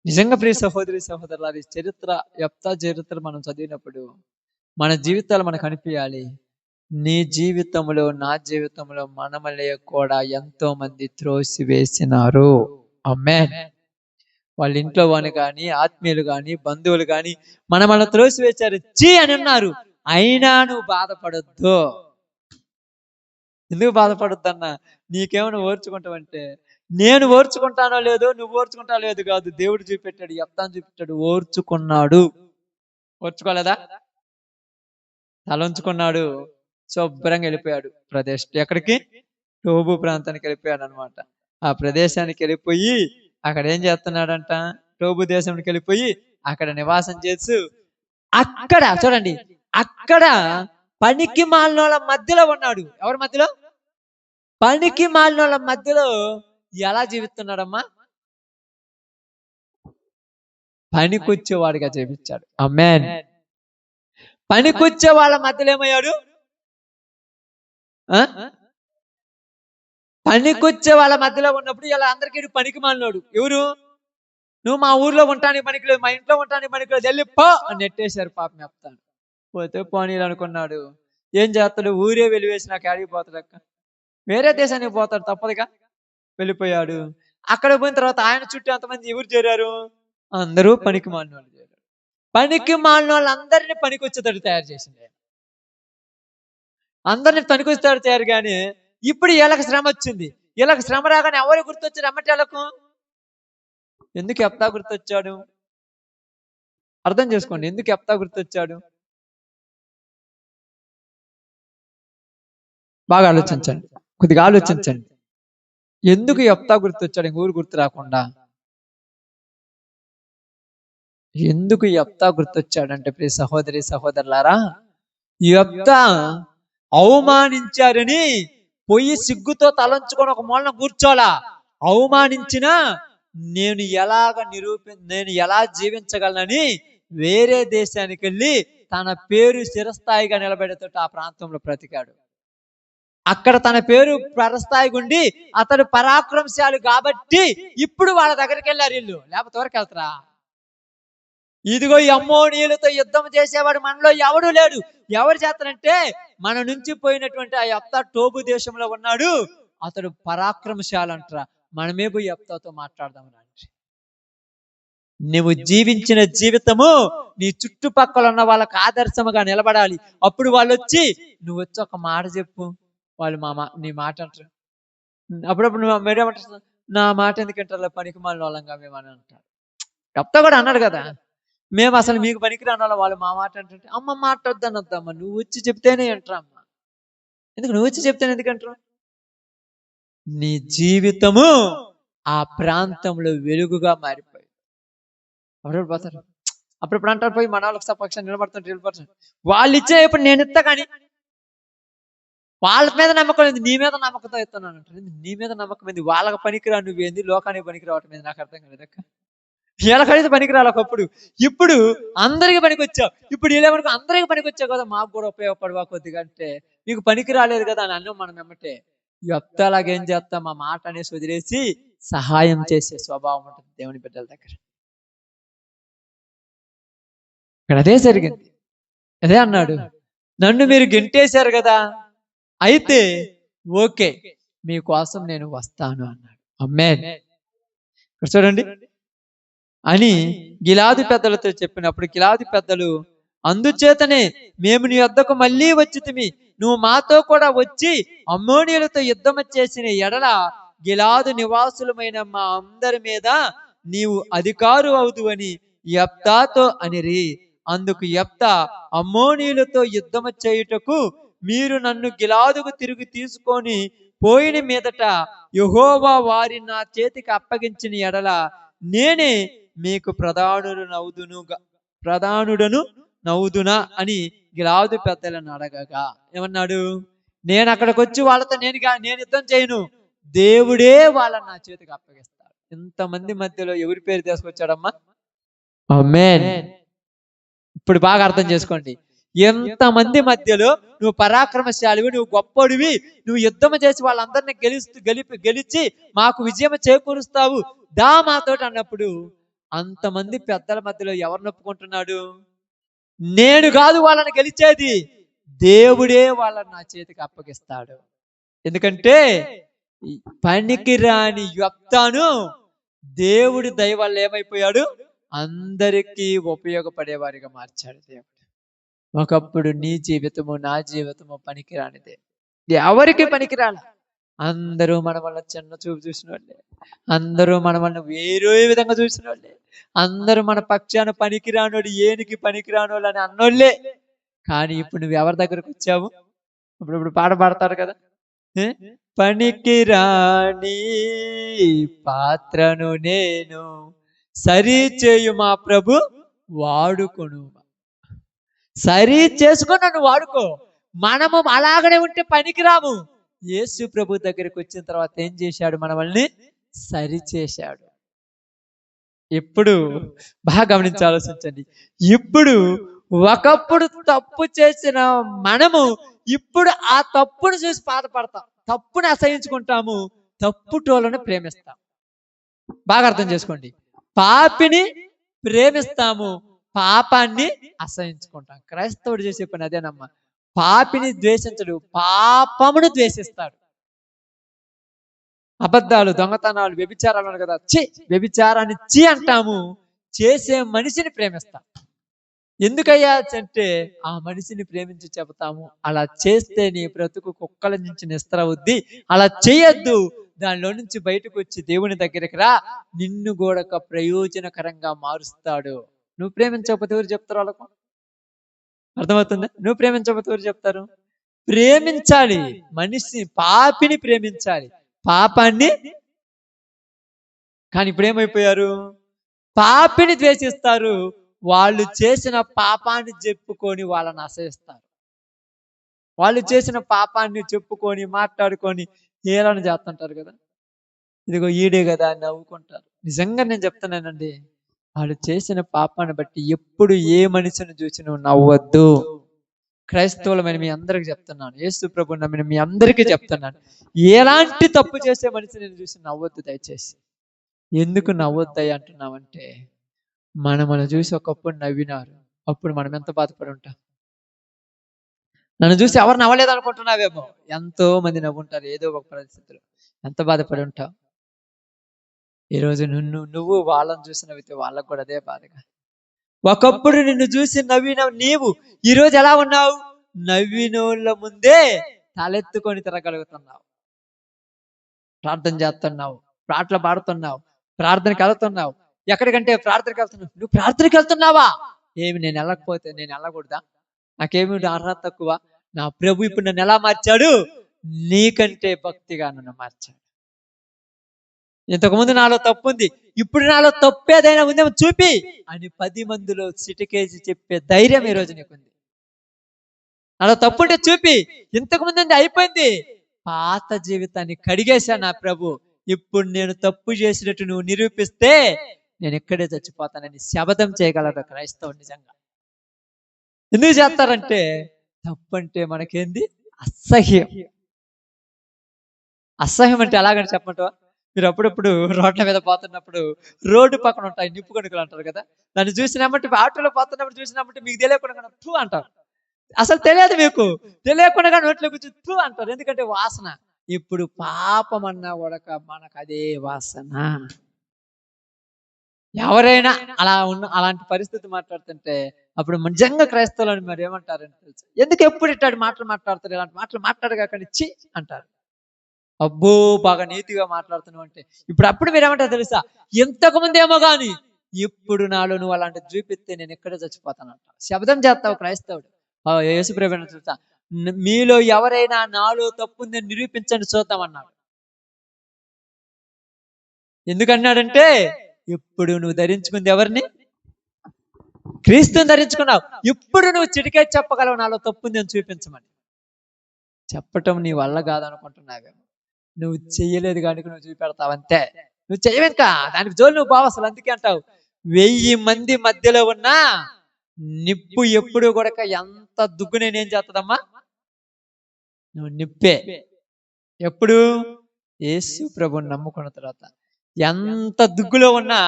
నిజంగా ప్రియ సహోదరి సహోదరులారా, ఈ చరిత్ర, యెఫ్తా చరిత్ర మనం చదివినప్పుడు మన జీవితాలు మనకు అనిపించాలి, నీ జీవితంలో నా జీవితంలో మనమలే కూడా ఎంతో మంది త్రోసివేసినారు. ఆమేన్. వాళ్ళ ఇంట్లో వాని కానీ, ఆత్మీయులు కానీ, బంధువులు కానీ మనల్ని త్రోసివేశారు, చీ అని అన్నారు. అయినా నువ్వు బాధపడొద్దు. ఎందుకు బాధపడొద్దన్నా, నీకేమైనా ఓర్చుకుంటావంటే, నేను ఓర్చుకుంటానో లేదో, నువ్వు ఓర్చుకుంటానో లేదు కాదు, దేవుడు చూపెట్టాడు, యెఫ్తాను చూపెట్టాడు, ఓర్చుకున్నాడు. ఓర్చుకోలేదా, తలంచుకున్నాడు, శుభ్రంగా వెళ్ళిపోయాడు ప్రదేశ్. ఎక్కడికి, టోబు ప్రాంతానికి వెళ్ళిపోయాడు అనమాట. ఆ ప్రదేశానికి వెళ్ళిపోయి అక్కడ ఏం చేస్తున్నాడంట, టోబు దేశానికి వెళ్ళిపోయి అక్కడ నివాసం చేస్తూ, అక్కడ చూడండి, అక్కడ పనికి మాలినోళ్ళ మధ్యలో ఉన్నాడు. ఎవరి మధ్యలో, పనికి మాలినోళ్ళ మధ్యలో ఎలా జీవిస్తున్నాడమ్మా, పనికొచ్చేవాడిగా జీవించాడు. ఆమేన్. పనికొచ్చే వాళ్ళ మధ్యలో ఏమయ్యాడు, పనికొచ్చే వాళ్ళ మధ్యలో ఉన్నప్పుడు ఇలా అందరికీ పనికి మాలినోడు. ఎవరు, నువ్వు మా ఊర్లో ఉంటానికి పనికిలేదు, మా ఇంట్లో ఉంటానికి పనికిలేదు, వెళ్ళి పో అని నెట్టేశారు పాపం. చెప్తాను పోతే పోనీలు అనుకున్నాడు. ఏం చేస్తాడు, ఊరే వెలివేసి నాకు ఆడికి పోతాడు అక్క, వేరే దేశానికి పోతాడు, తప్పదుగా. వెళ్ళిపోయాడు. అక్కడ పోయిన తర్వాత ఆయన చుట్టూ ఎంతమంది ఎవరు చేరారు, అందరూ పనికి మాలిన వాళ్ళు చేరారు. పనికి మాలిన వాళ్ళందరినీ పనికొచ్చేటట్టు తయారు చేసింది, అందరినీ పనికొచ్చేటట్టు తయారు. కానీ ఇప్పుడు వీళ్ళకి శ్రమ వచ్చింది, వీళ్ళకి శ్రమ రాగానే ఎవరు గుర్తొచ్చారు అమ్మటి వాళ్ళకు, ఎందుకు యెఫ్తా గుర్తొచ్చాడు, అర్థం చేసుకోండి, ఎందుకు యెఫ్తా గుర్తొచ్చాడు, బాగా ఆలోచించండి, కొద్దిగా ఆలోచించండి. ఎందుకు యెఫ్తా గుర్తొచ్చాడు, ఊరు గుర్తు రాకుండా? ఎందుకు యెఫ్తా గుర్తొచ్చాడంటే, ప్రియ సహోదరి సహోదరులారా, యొప్తా అవమానించారని పొయ్యి సిగ్గుతో తలంచుకొని ఒక మూలన కూర్చోలా. అవమానించినా నేను ఎలా జీవించగలనని వేరే దేశానికి వెళ్ళి తన పేరు చిరస్థాయిగా నిలబెడేటట్టు ఆ ప్రాంతంలో బ్రతికాడు. అక్కడ తన పేరు పరస్థాయిగా ఉండి అతడు పరాక్రమశాలి కాబట్టి ఇప్పుడు వాళ్ళ దగ్గరికి వెళ్ళారు వీళ్ళు, లేకపోతే ఎవరికి వెళ్తారా? ఇదిగో ఈ అమ్మోనీయులతో యుద్ధం చేసేవాడు మనలో ఎవడు లేడు. ఎవరు చేస్తారంటే మన నుంచి పోయినటువంటి ఆ యెఫ్తా టోబు దేశంలో ఉన్నాడు, అతడు పరాక్రమశాలి అంటారా. మనమే పోయి యెఫ్తాతో మాట్లాడదామని. నువ్వు జీవించిన జీవితము నీ చుట్టుపక్కల ఉన్న వాళ్ళకి ఆదర్శముగా నిలబడాలి. అప్పుడు వాళ్ళు వచ్చి నువ్వు వచ్చి ఒక మాట చెప్పు, వాళ్ళు నీ మాట అంటారు. అప్పుడప్పుడు నువ్వు మీరేమంటారు, నా మాట ఎందుకంటారు, పనికి మన వాళ్ళంగా మేమని అంటారు. యెఫ్తా కూడా అన్నాడు కదా, మేము అసలు మీకు పనికిరాని వాళ్ళం, వాళ్ళు మా మాట అంటుంటే అమ్మ మాట్లాడొద్దని వద్దమ్మా, నువ్వు వచ్చి చెప్తేనే అంటారా అమ్మ. ఎందుకు నువ్వు వచ్చి చెప్తేనే ఎందుకంటారు? నీ జీవితము ఆ ప్రాంతంలో వెలుగుగా మారిపోయి అప్పుడప్పుడు పోతారు. అప్పుడప్పుడు అంటారు పోయి మన వాళ్ళకి సపక్షం నిలబడుతుంటే వాళ్ళు ఇచ్చే ఇప్పుడు నేను ఇస్తా, కానీ వాళ్ళ మీద నమ్మకం లేదు, నీ మీద నమ్మకంతో ఇస్తున్నాను అంటారు. నీ మీద నమ్మకం ఏంది? వాళ్ళకి పనికిరా నువ్వేంది, లోకానికి పనికిరావటం మీద నాకు అర్థం కాలేదక్క. వీళ్ళకైతే పనికిరాలి ఒకప్పుడు, ఇప్పుడు అందరికి పనికి వచ్చావు. ఇప్పుడు వీళ్ళేమనుకో అందరికి పనికి వచ్చావు కదా, మాకు కూడా ఉపయోగపడవా కొద్దిగా అంటే మీకు పనికి రాలేదు కదా అని అన్నం మనం ఎమ్మటే. యెఫ్తాలాగేం చేస్తాం, మా మాట అనేసి వదిలేసి సహాయం చేసే స్వభావం ఉంటుంది దేవుని బిడ్డల దగ్గర. ఇక్కడ అదే జరిగింది. అదే అన్నాడు, నన్ను మీరు గెంటేశారు కదా, అయితే ఓకే మీకోసం నేను వస్తాను అన్నాడు. ఆమేన్. చూడండి అని గిలాదు పెద్దలతో చెప్పినప్పుడు గిలాదు పెద్దలు, అందుచేతనే మేము నీ వద్దకు మళ్ళీ వచ్చితిమి, నువ్వు మాతో కూడా వచ్చి అమ్మోనీయులతో యుద్ధం చేసిన ఎడల గిలాదు నివాసులమైన మా అందరి మీద నీవు అధికారు అవుదువని యెఫ్తాతో అనిరి. అందుకు యెఫ్తా, అమ్మోనీయులతో యుద్ధం చేయుటకు మీరు నన్ను గిలాదుకు తిరిగి తీసుకొని పోయిన మీదట యెహోవా వారి నా చేతికి అప్పగించిన ఎడల నేనే మీకు ప్రధానుడను నవ్వుదునా అని గిలాదు పెద్దలను అడగగా ఏమన్నాడు, నేను అక్కడికి వచ్చి వాళ్ళతో నేను యుద్ధం చేయను, దేవుడే వాళ్ళని నా చేతికి అప్పగిస్తాడు. ఇంతమంది మధ్యలో ఎవరి పేరు తీసుకొచ్చాడమ్మా? ఆమేన్. ఇప్పుడు బాగా అర్థం చేసుకోండి, ఎంతమంది మధ్యలో నువ్వు పరాక్రమశాలివి, నువ్వు గొప్పడివి, నువ్వు యుద్ధం చేసి వాళ్ళందరినీ గెలిచి మాకు విజయం చేకూరుస్తావు దా మాతోటి అన్నప్పుడు అంతమంది పెద్దల మధ్యలో ఎవరు నొప్పుకుంటున్నాడు? నేను కాదు వాళ్ళని గెలిచేది, దేవుడే వాళ్ళని నా చేతికి అప్పగిస్తాడు. ఎందుకంటే పనికిరాని యెఫ్తాను దేవుడి దయ వల్ల ఏమైపోయాడు, అందరికీ ఉపయోగపడేవారిగా మార్చాడు దేవుడు. ఒకప్పుడు నీ జీవితము నా జీవితము పనికిరానిదే, ఎవరికి పనికిరాల. అందరూ మన వల్ల చిన్న చూపు చూసిన వాళ్ళే, అందరూ మన వల్ల వేరే విధంగా చూసిన వాళ్ళే, అందరూ మన పక్షాన పనికిరానోడు, ఏనికి పనికిరానోళ్ళు అని అన్నోళ్ళే. కానీ ఇప్పుడు నువ్వు ఎవరి దగ్గరకు వచ్చావు? ఇప్పుడు పాట పాడతారు కదా, పనికిరాని పాత్రను నేను సరి చేయు మా ప్రభు వాడుకొను. సరి చేసుకొని నన్ను వాడుకో. మనము అలాగనే ఉంటే పనికిరాము. యేసు ప్రభు దగ్గరికి వచ్చిన తర్వాత ఏం చేశాడు? మనల్ని సరి చేశాడు. ఇప్పుడు బాగా గమనించి ఆలోచించండి. ఇప్పుడు ఒకప్పుడు తప్పు చేసిన మనము ఇప్పుడు ఆ తప్పును చూసి బాధపడతాం, తప్పుని అసహించుకుంటాము, తప్పుటోళ్ళని ప్రేమిస్తాం. బాగా అర్థం చేసుకోండి, పాపిని ప్రేమిస్తాము, పాపాన్ని అసహించుకుంటాం. క్రైస్తవుడు చేసే పని అదేనమ్మా. పాపిని ద్వేషించడు, పాపమును ద్వేషిస్తాడు. అబద్ధాలు, దొంగతనాలు, వ్యభిచారాలు కదా, వ్యభిచారాన్ని అంటాము, చేసే మనిషిని ప్రేమిస్తాం. ఎందుకయ్యా అంటే ఆ మనిషిని ప్రేమించి చెబుతాము, అలా చేస్తే నీ బ్రతుకు కుక్కల నుంచి నిస్త్రవుద్ది, అలా చేయొద్దు, దానిలో నుంచి బయటకు వచ్చి దేవుని దగ్గరికి రా, నిన్ను కూడా ప్రయోజనకరంగా మారుస్తాడు. నువ్వు ప్రేమించకపోతే ఎవరు చెప్తారు వాళ్ళకు? అర్థమవుతుందా? నువ్వు ప్రేమించకపోతే ఎవరు చెప్తారు? ప్రేమించాలి, మనిషి పాపిని ప్రేమించాలి, పాపాన్ని. కానీ ఇప్పుడు ఏమైపోయారు? పాపిని ద్వేషిస్తారు, వాళ్ళు చేసిన పాపాన్ని చెప్పుకొని వాళ్ళని అసహిస్తారు. వాళ్ళు చేసిన పాపాన్ని చెప్పుకొని మాట్లాడుకొని హేళన చేస్తుంటారు కదా. ఇదిగో ఈడే కదా అని నవ్వుకుంటారు. నిజంగా నేను చెప్తున్నానండి, వాళ్ళు చేసిన పాపాన్ని బట్టి ఎప్పుడు ఏ మనిషిని చూసి నువ్వు నవ్వద్దు. క్రైస్తవులమైన మీ అందరికి చెప్తున్నాను, యేసు ప్రభు నమ్మిన మీ అందరికీ చెప్తున్నాను, ఎలాంటి తప్పు చేసే మనిషిని చూసి నవ్వొద్దు దయచేసి. ఎందుకు నవ్వొద్దయ్య అంటున్నామంటే, మనల్ని చూసి ఒకప్పుడు నవ్వినారు, అప్పుడు మనం ఎంత బాధపడి ఉంటాం. నన్ను చూసి ఎవరు నవ్వలేదు అనుకుంటున్నావేమో, ఎంతో మంది నవ్వుంటారు ఏదో ఒక పరిస్థితిలో. ఎంత బాధపడి ఉంటావు. ఈరోజు నువ్వు వాళ్ళని చూసి నవ్వితే వాళ్ళకు కూడా అదే బాధగా. ఒకప్పుడు నిన్ను చూసి నవ్విన నీవు ఈరోజు ఎలా ఉన్నావు? నవ్వినోళ్ళ ముందే తలెత్తుకొని తిరగలుగుతున్నావు, ప్రార్థన చేస్తున్నావు, పాటలు పాడుతున్నావు, ప్రార్థనకి వెళ్తున్నావు. ఎక్కడికంటే ప్రార్థనకి వెళ్తున్నావు. నువ్వు ప్రార్థనకి వెళ్తున్నావా? ఏమి నేను వెళ్ళకపోతే నేను వెళ్ళకూడదా? నాకేమి అర్హత తక్కువ? నా ప్రభు ఇప్పుడు నన్ను ఎలా మార్చాడు? నీకంటే భక్తిగా నన్ను మార్చాడు. ఇంతకుముందు నాలో తప్పు ఉంది, ఇప్పుడు నాలో తప్పేదైనా ఉందేమో చూపి అని 10 మందిలో సిటికేసి చెప్పే ధైర్యం ఈ రోజు నీకుంది. నాలో తప్పుంటే చూపి, ఇంతకుముందు అయిపోయింది, పాత జీవితాన్ని కడిగేశా నా ప్రభు, ఇప్పుడు నేను తప్పు చేసినట్టు నువ్వు నిరూపిస్తే నేను ఇక్కడే చచ్చిపోతానని శపథం చేయగలడు క్రైస్తవుడు. నిజంగా ఎందుకు చేస్తారంటే, తప్పంటే మనకేంది? అసహ్యం. అసహ్యం అంటే ఎలాగని చెప్పమంటావా? మీరు అప్పుడప్పుడు రోడ్ల మీద పోతున్నప్పుడు రోడ్డు పక్కన ఉంటాయి నిప్పు కణుకులు అంటారు కదా, దాన్ని చూసినామంటే, ఆటోలో పోతున్నప్పుడు చూసినామంటే మీకు తెలియకుండా టూ అంటారు. అసలు తెలియదు, మీకు తెలియకుండా నోట్లో కూర్చొని టూ అంటారు, ఎందుకంటే వాసన. ఇప్పుడు పాపం అన్నా కూడా మనకు అదే వాసన. ఎవరైనా అలాంటి పరిస్థితి మాట్లాడుతుంటే అప్పుడు నిజంగా క్రైస్తవులని మరి ఏమంటారని తెలుసు. ఎందుకు ఎప్పుడు ఇట్లాంటి మాటలు మాట్లాడతారు? ఇలాంటి మాటలు మాట్లాడగాకని చి అంటారు. అబ్బో బాగా నీతిగా మాట్లాడుతున్నావు అంటే, అప్పుడు మీరేమంటారు తెలుసా? ఇంతకు ముందేమో గాని ఇప్పుడు నాలో నువ్వు అలాంటి చూపిస్తే నేను ఎక్కడే చచ్చిపోతానంట. శబ్దం చేస్తావు క్రైస్తవుడు. యేసు ప్రభువుని చూస్తా, మీలో ఎవరైనా నాలో తప్పుందని నిరూపించండి చూద్దామన్నాడు. ఎందుకన్నాడంటే, ఇప్పుడు నువ్వు ధరించుకుంది ఎవరిని? క్రీస్తుని ధరించుకున్నావు. ఇప్పుడు నువ్వు చిటికే చెప్పగలవు నాలో తప్పుంది అని చూపించమని. చెప్పటం నీ వల్ల కాదనుకుంటున్నావేమో. నువ్వు చెయ్యలేదు కానీ నువ్వు చూపెడతావు అంతే. నువ్వు చెయ్యవేంక, దానికి జోలు నువ్వు బావు. అసలు అందుకే అంటావు, 1000 మంది మధ్యలో ఉన్నా నిప్పు ఎప్పుడు కూడా ఎంత దుగ్గు నేనేం చేస్తుందమ్మా? నువ్వు నిప్పే. ఎప్పుడు? యేసు ప్రభుని నమ్ముకున్న తర్వాత. ఎంత దుగ్గులో ఉన్నా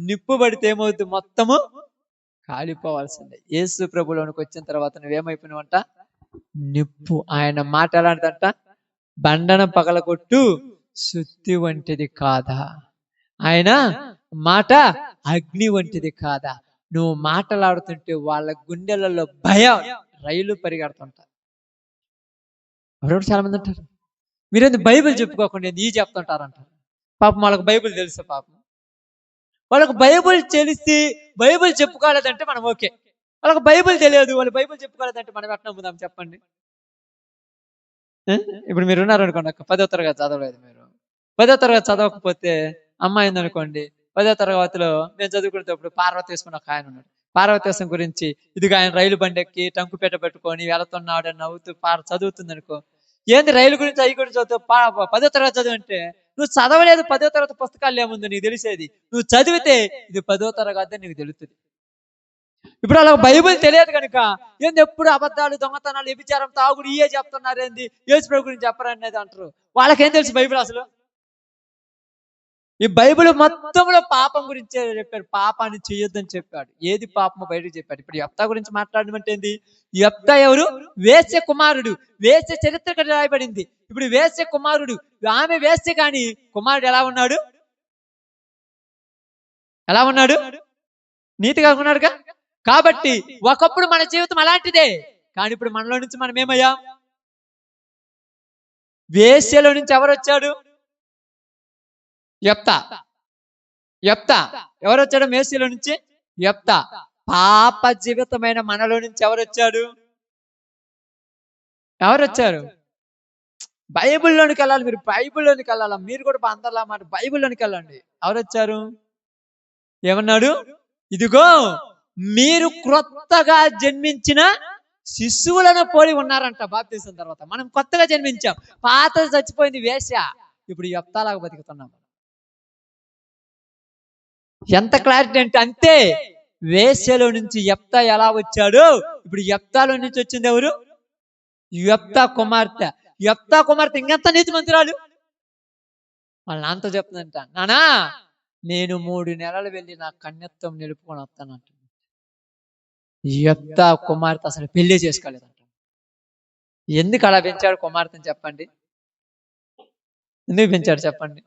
నిప్పు పడితే ఏమవుతుంది? మొత్తము కాలిపోవాల్సిందే. యేసు ప్రభులోనికి వచ్చిన తర్వాత నువ్వేమైపోయినావంట? నిప్పు. ఆయన మాట ఎలాంటిదంట? బండన పగలగొట్టు సుత్తి వంటిది కాదా, ఆయన మాట అగ్ని వంటిది కాదా. నువ్వు మాట్లాడుతుంటే వాళ్ళ గుండెలలో భయం, రైలు పరిగెడుతుంటారు. ఎవరెవరు చాలా మంది అంటారు, మీరేంది బైబిల్ చెప్పుకోకుండా ఈ చెప్తుంటారంటారు. పాపం వాళ్ళకి బైబిల్ తెలుసు. పాపం వాళ్ళకి బైబిల్ తెలిసి బైబిల్ చెప్పుకోలేదంటే మనం ఓకే. వాళ్ళకి బైబిల్ తెలియదు, వాళ్ళు బైబిల్ చెప్పుకోలేదంటే మనం ఎట్లా నమ్ముదాం చెప్పండి? ఇప్పుడు మీరు ఉన్నారనుకోండి, 10వ తరగతి చదవలేదు, మీరు 10వ తరగతి చదవకపోతే అమ్మాయింది అనుకోండి, 10వ తరగతిలో మేము చదువుకునేటప్పుడు పార్వతీశ్వరం ఒక ఆయన ఉన్నాడు. పార్వతీశ్వరం గురించి ఇదిగా ఆయన రైలు బండి ఎక్కి టంకుపేట పెట్టుకొని వెళుతున్నాడు అని నవ్వుతూ చదువుతుంది అనుకో. ఏంది రైలు గురించి అవి గురించి చదువుతావు? 10వ తరగతి చదువు అంటే నువ్వు చదవలేదు. 10వ తరగతి పుస్తకాలు ఏముంది నీకు తెలిసేది? నువ్వు చదివితే ఇది 10వ తరగతి అని నీకు తెలుస్తుంది. ఇప్పుడు అలా బైబిల్ తెలియదు కనుక ఏంది ఎప్పుడు అబద్ధాలు, దొంగతనాలు, వ్యభిచారం, తాగుడు ఇయే చెప్తున్నారు, ఏంది యేసు ప్రభు గురించి చెప్పరనేది అంటారు. వాళ్ళకేం తెలుసు బైబిల్? అసలు ఈ బైబిల్ మొత్తంలో పాపం గురించే చెప్పాడు. పాపాన్ని చేయొద్దని చెప్పాడు. ఏది పాపము బయటకు చెప్పాడు. ఇప్పుడు యెఫ్తా గురించి మాట్లాడడం అంటే ఏంది? యెఫ్తా ఎవరు? వేశ్య కుమారుడు. వేశ్య చరిత్ర ఇక్కడ రాయబడింది. ఇప్పుడు వేశ్య కుమారుడు, ఆమె వేశ్య, కానీ కుమారుడు ఎలా ఉన్నాడు? ఎలా ఉన్నాడు? నీతిగా ఉన్నాడుగా. కాబట్టి ఒకప్పుడు మన జీవితం అలాంటిదే, కానీ ఇప్పుడు మనలో నుంచి మనం ఏమయ్యాం? వేశ్యలో నుంచి ఎవరు వచ్చాడు? యెఫ్తా. యెఫ్తా ఎవరు వచ్చాడు? వేశ్యలో నుంచి యెఫ్తా. పాప జీవితమైన మనలో నుంచి ఎవరు వచ్చాడు? ఎవరు వచ్చారు? బైబిల్లోనికి వెళ్ళాలి. మీరు బైబిల్లోనికి వెళ్ళాలా? మీరు కూడా అందరిలా మాట బైబిల్లోనికి వెళ్ళండి. ఎవరు వచ్చారు? ఏమన్నాడు? ఇదిగో మీరు క్రొత్తగా జన్మించిన శిశువులను పోలి ఉన్నారంట బాప్తీసం తర్వాత. మనం కొత్తగా జన్మించాం. పాతది చచ్చిపోయింది వేశ్య, ఇప్పుడు యెఫ్తాలాగా బతుకుతున్నాం. ఎంత క్లారిటీ అంటే అంతే. వేశ్యలో నుంచి యెఫ్తా ఎలా వచ్చాడు, ఇప్పుడు యెఫ్తాలో నుంచి వచ్చింది ఎవరు? యెఫ్తా కుమార్తె. యెఫ్తా కుమార్తె ఇంకెంత నీతిమంతురాలు. వాళ్ళ నాన్నతో చెప్తుందంట, నానా నేను 3 నెలలు వెళ్ళి నా కన్యత్వం నిలుపుకొని వస్తానంట. యెఫ్తా కుమార్తె అసలు పెళ్లి చేసుకోలేదంట. ఎందుకు అలా పెంచాడు కుమార్తెని చెప్పండి? ఎందుకు పెంచాడు చెప్పండి?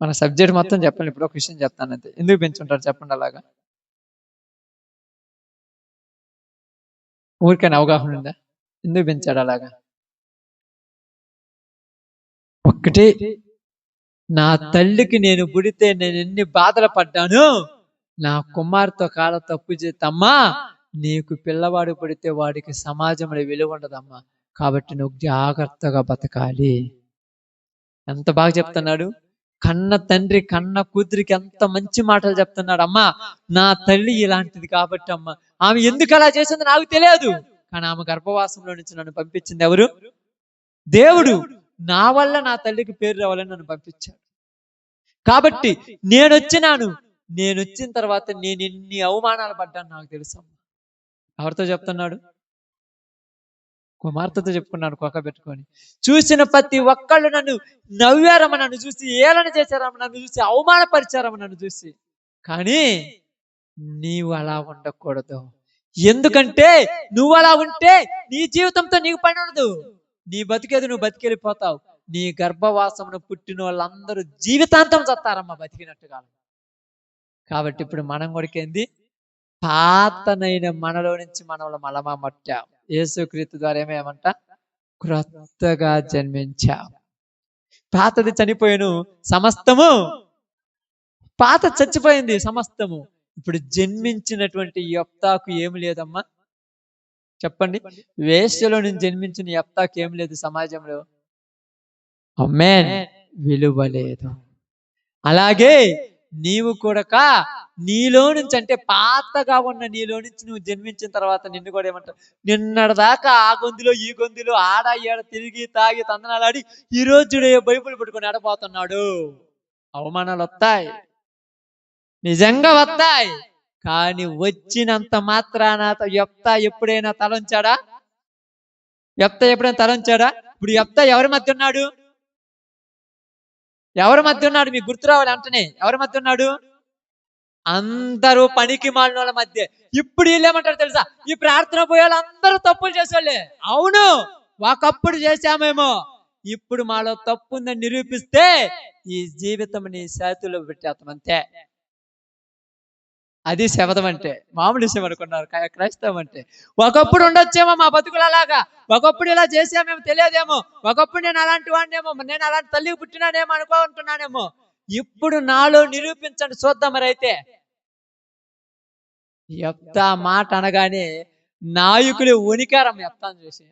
మన సబ్జెక్ట్ మొత్తం చెప్పండి, ఇప్పుడు ఒక విషయం చెప్తానంతే. ఎందుకు పెంచుంటారు చెప్పండి అలాగా? ఊరికైనా అవగాహన ఉందా? ఎందుకు పెంచాడు అలాగా? ఒక్కటే, నా తల్లికి నేను పుడితే నేను ఎన్ని బాధలు పడ్డాను, నా కుమార్తె కాల తప్పు చేతమ్మా, నీకు పిల్లవాడు పుడితే వాడికి సమాజంలో విలువ ఉండదమ్మా, కాబట్టి నువ్వు జాగ్రత్తగా బతకాలి. ఎంత బాగా చెప్తున్నాడు. కన్న తండ్రి కన్న కూతురికి ఎంత మంచి మాటలు చెప్తున్నాడు. అమ్మా నా తల్లి ఇలాంటిది కాబట్టి అమ్మా, ఆమె ఎందుకు అలా చేసింది నాకు తెలియదు, కానీ ఆమె గర్భవాసంలో నుంచి నన్ను పంపించింది ఎవరు? దేవుడు. నా వల్ల నా తల్లికి పేరు రావాలని నన్ను పంపించాడు. కాబట్టి నేను వచ్చిన తర్వాత నేను ఎన్ని అవమానాలు పడ్డాను నాకు తెలుసు. ఎవరితో చెప్తున్నాడు? కుమార్తెతో చెప్పుకున్నాను కొక్క పెట్టుకొని. చూసిన ప్రతి ఒక్కళ్ళు నన్ను నవ్వారమ్మ, నన్ను చూసి ఏలన చేశారమ్మ, నన్ను చూసి అవమానపరిచారమ్మ, నన్ను చూసి. కానీ నీవు అలా ఉండకూడదు. ఎందుకంటే నువ్వు అలా ఉంటే నీ జీవితంతో నీకు పని ఉండదు. నీ బతికేది నువ్వు బతికెళ్ళిపోతావు. నీ గర్భవాసమును పుట్టిన వాళ్ళందరూ జీవితాంతం చస్తారమ్మా బతికినట్టుగా. కాబట్టి ఇప్పుడు మనం కొడికేంది, పాతనైన మనలో నుంచి మనలో మలమా మట్టాం. యేసుక్రీస్తు ద్వారా ఏమేమంట? క్రొత్తగా జన్మించాం. పాతది చనిపోయాను, సమస్తము పాత చచ్చిపోయింది సమస్తము. ఇప్పుడు జన్మించినటువంటి యెఫ్తాకు ఏమి లేదమ్మా చెప్పండి? వేశ్యలో నుంచి జన్మించిన యెఫ్తాకు ఏం లేదు సమాజంలో? ఆమేన్, విలువ లేదు. అలాగే నీవు కూడా నీలో నుంచి, అంటే పాతగా ఉన్న నీలో నుంచి నువ్వు జన్మించిన తర్వాత నిన్ను కూడా ఏమంటావు? నిన్నటిదాకా ఆ గొంతులో ఈ గొంతులో ఆడ ఏడ తిరిగి తాగి తందనాలాడి ఈ రోజు బైబిల్ పట్టుకొని ఆడపోతున్నాడు. అవమానాలు వస్తాయి, నిజంగా వస్తాయి. కానీ వచ్చినంత మాత్రాన యెఫ్తా ఎప్పుడైనా తలంచాడా? యెఫ్తా ఎప్పుడైనా తలంచాడా? ఇప్పుడు యెఫ్తా ఎవరి మధ్య ఉన్నాడు? ఎవరి మధ్య ఉన్నాడు? మీకు గుర్తు రావాలి అంటనే. ఎవరి మధ్య ఉన్నాడు? అందరూ పనికి మాలిన వాళ్ళ మధ్య. ఇప్పుడు వీళ్ళు ఏమంటారు తెలుసా? ఈ ప్రార్థన పోయే వాళ్ళు అందరూ తప్పులు చేసేవాళ్ళే. అవును, ఒకప్పుడు చేశామేమో, ఇప్పుడు మాలో తప్పు ఉందని నిరూపిస్తే ఈ జీవితం నీ చేతిలో పెట్టేస్తాం అంతే. అది శబదం అంటే. మామూలు విషయం అనుకున్నారు క్రైస్తవం అంటే. ఒకప్పుడు ఉండొచ్చేమో మా బతుకులు అలాగా, ఒకప్పుడు ఇలా చేసామేమో తెలియదేమో, ఒకప్పుడు నేను అలాంటి వాడినేమో, నేను అలాంటి తల్లికి పుట్టినానేమో అనుకుంటున్నానేమో. ఇప్పుడు నాలో నిరూపించండి చూద్దాం. మరి అయితే యెఫ్తా మాట అనగానే నాయకులు వణికారమ్మ యెఫ్తాను చూసి.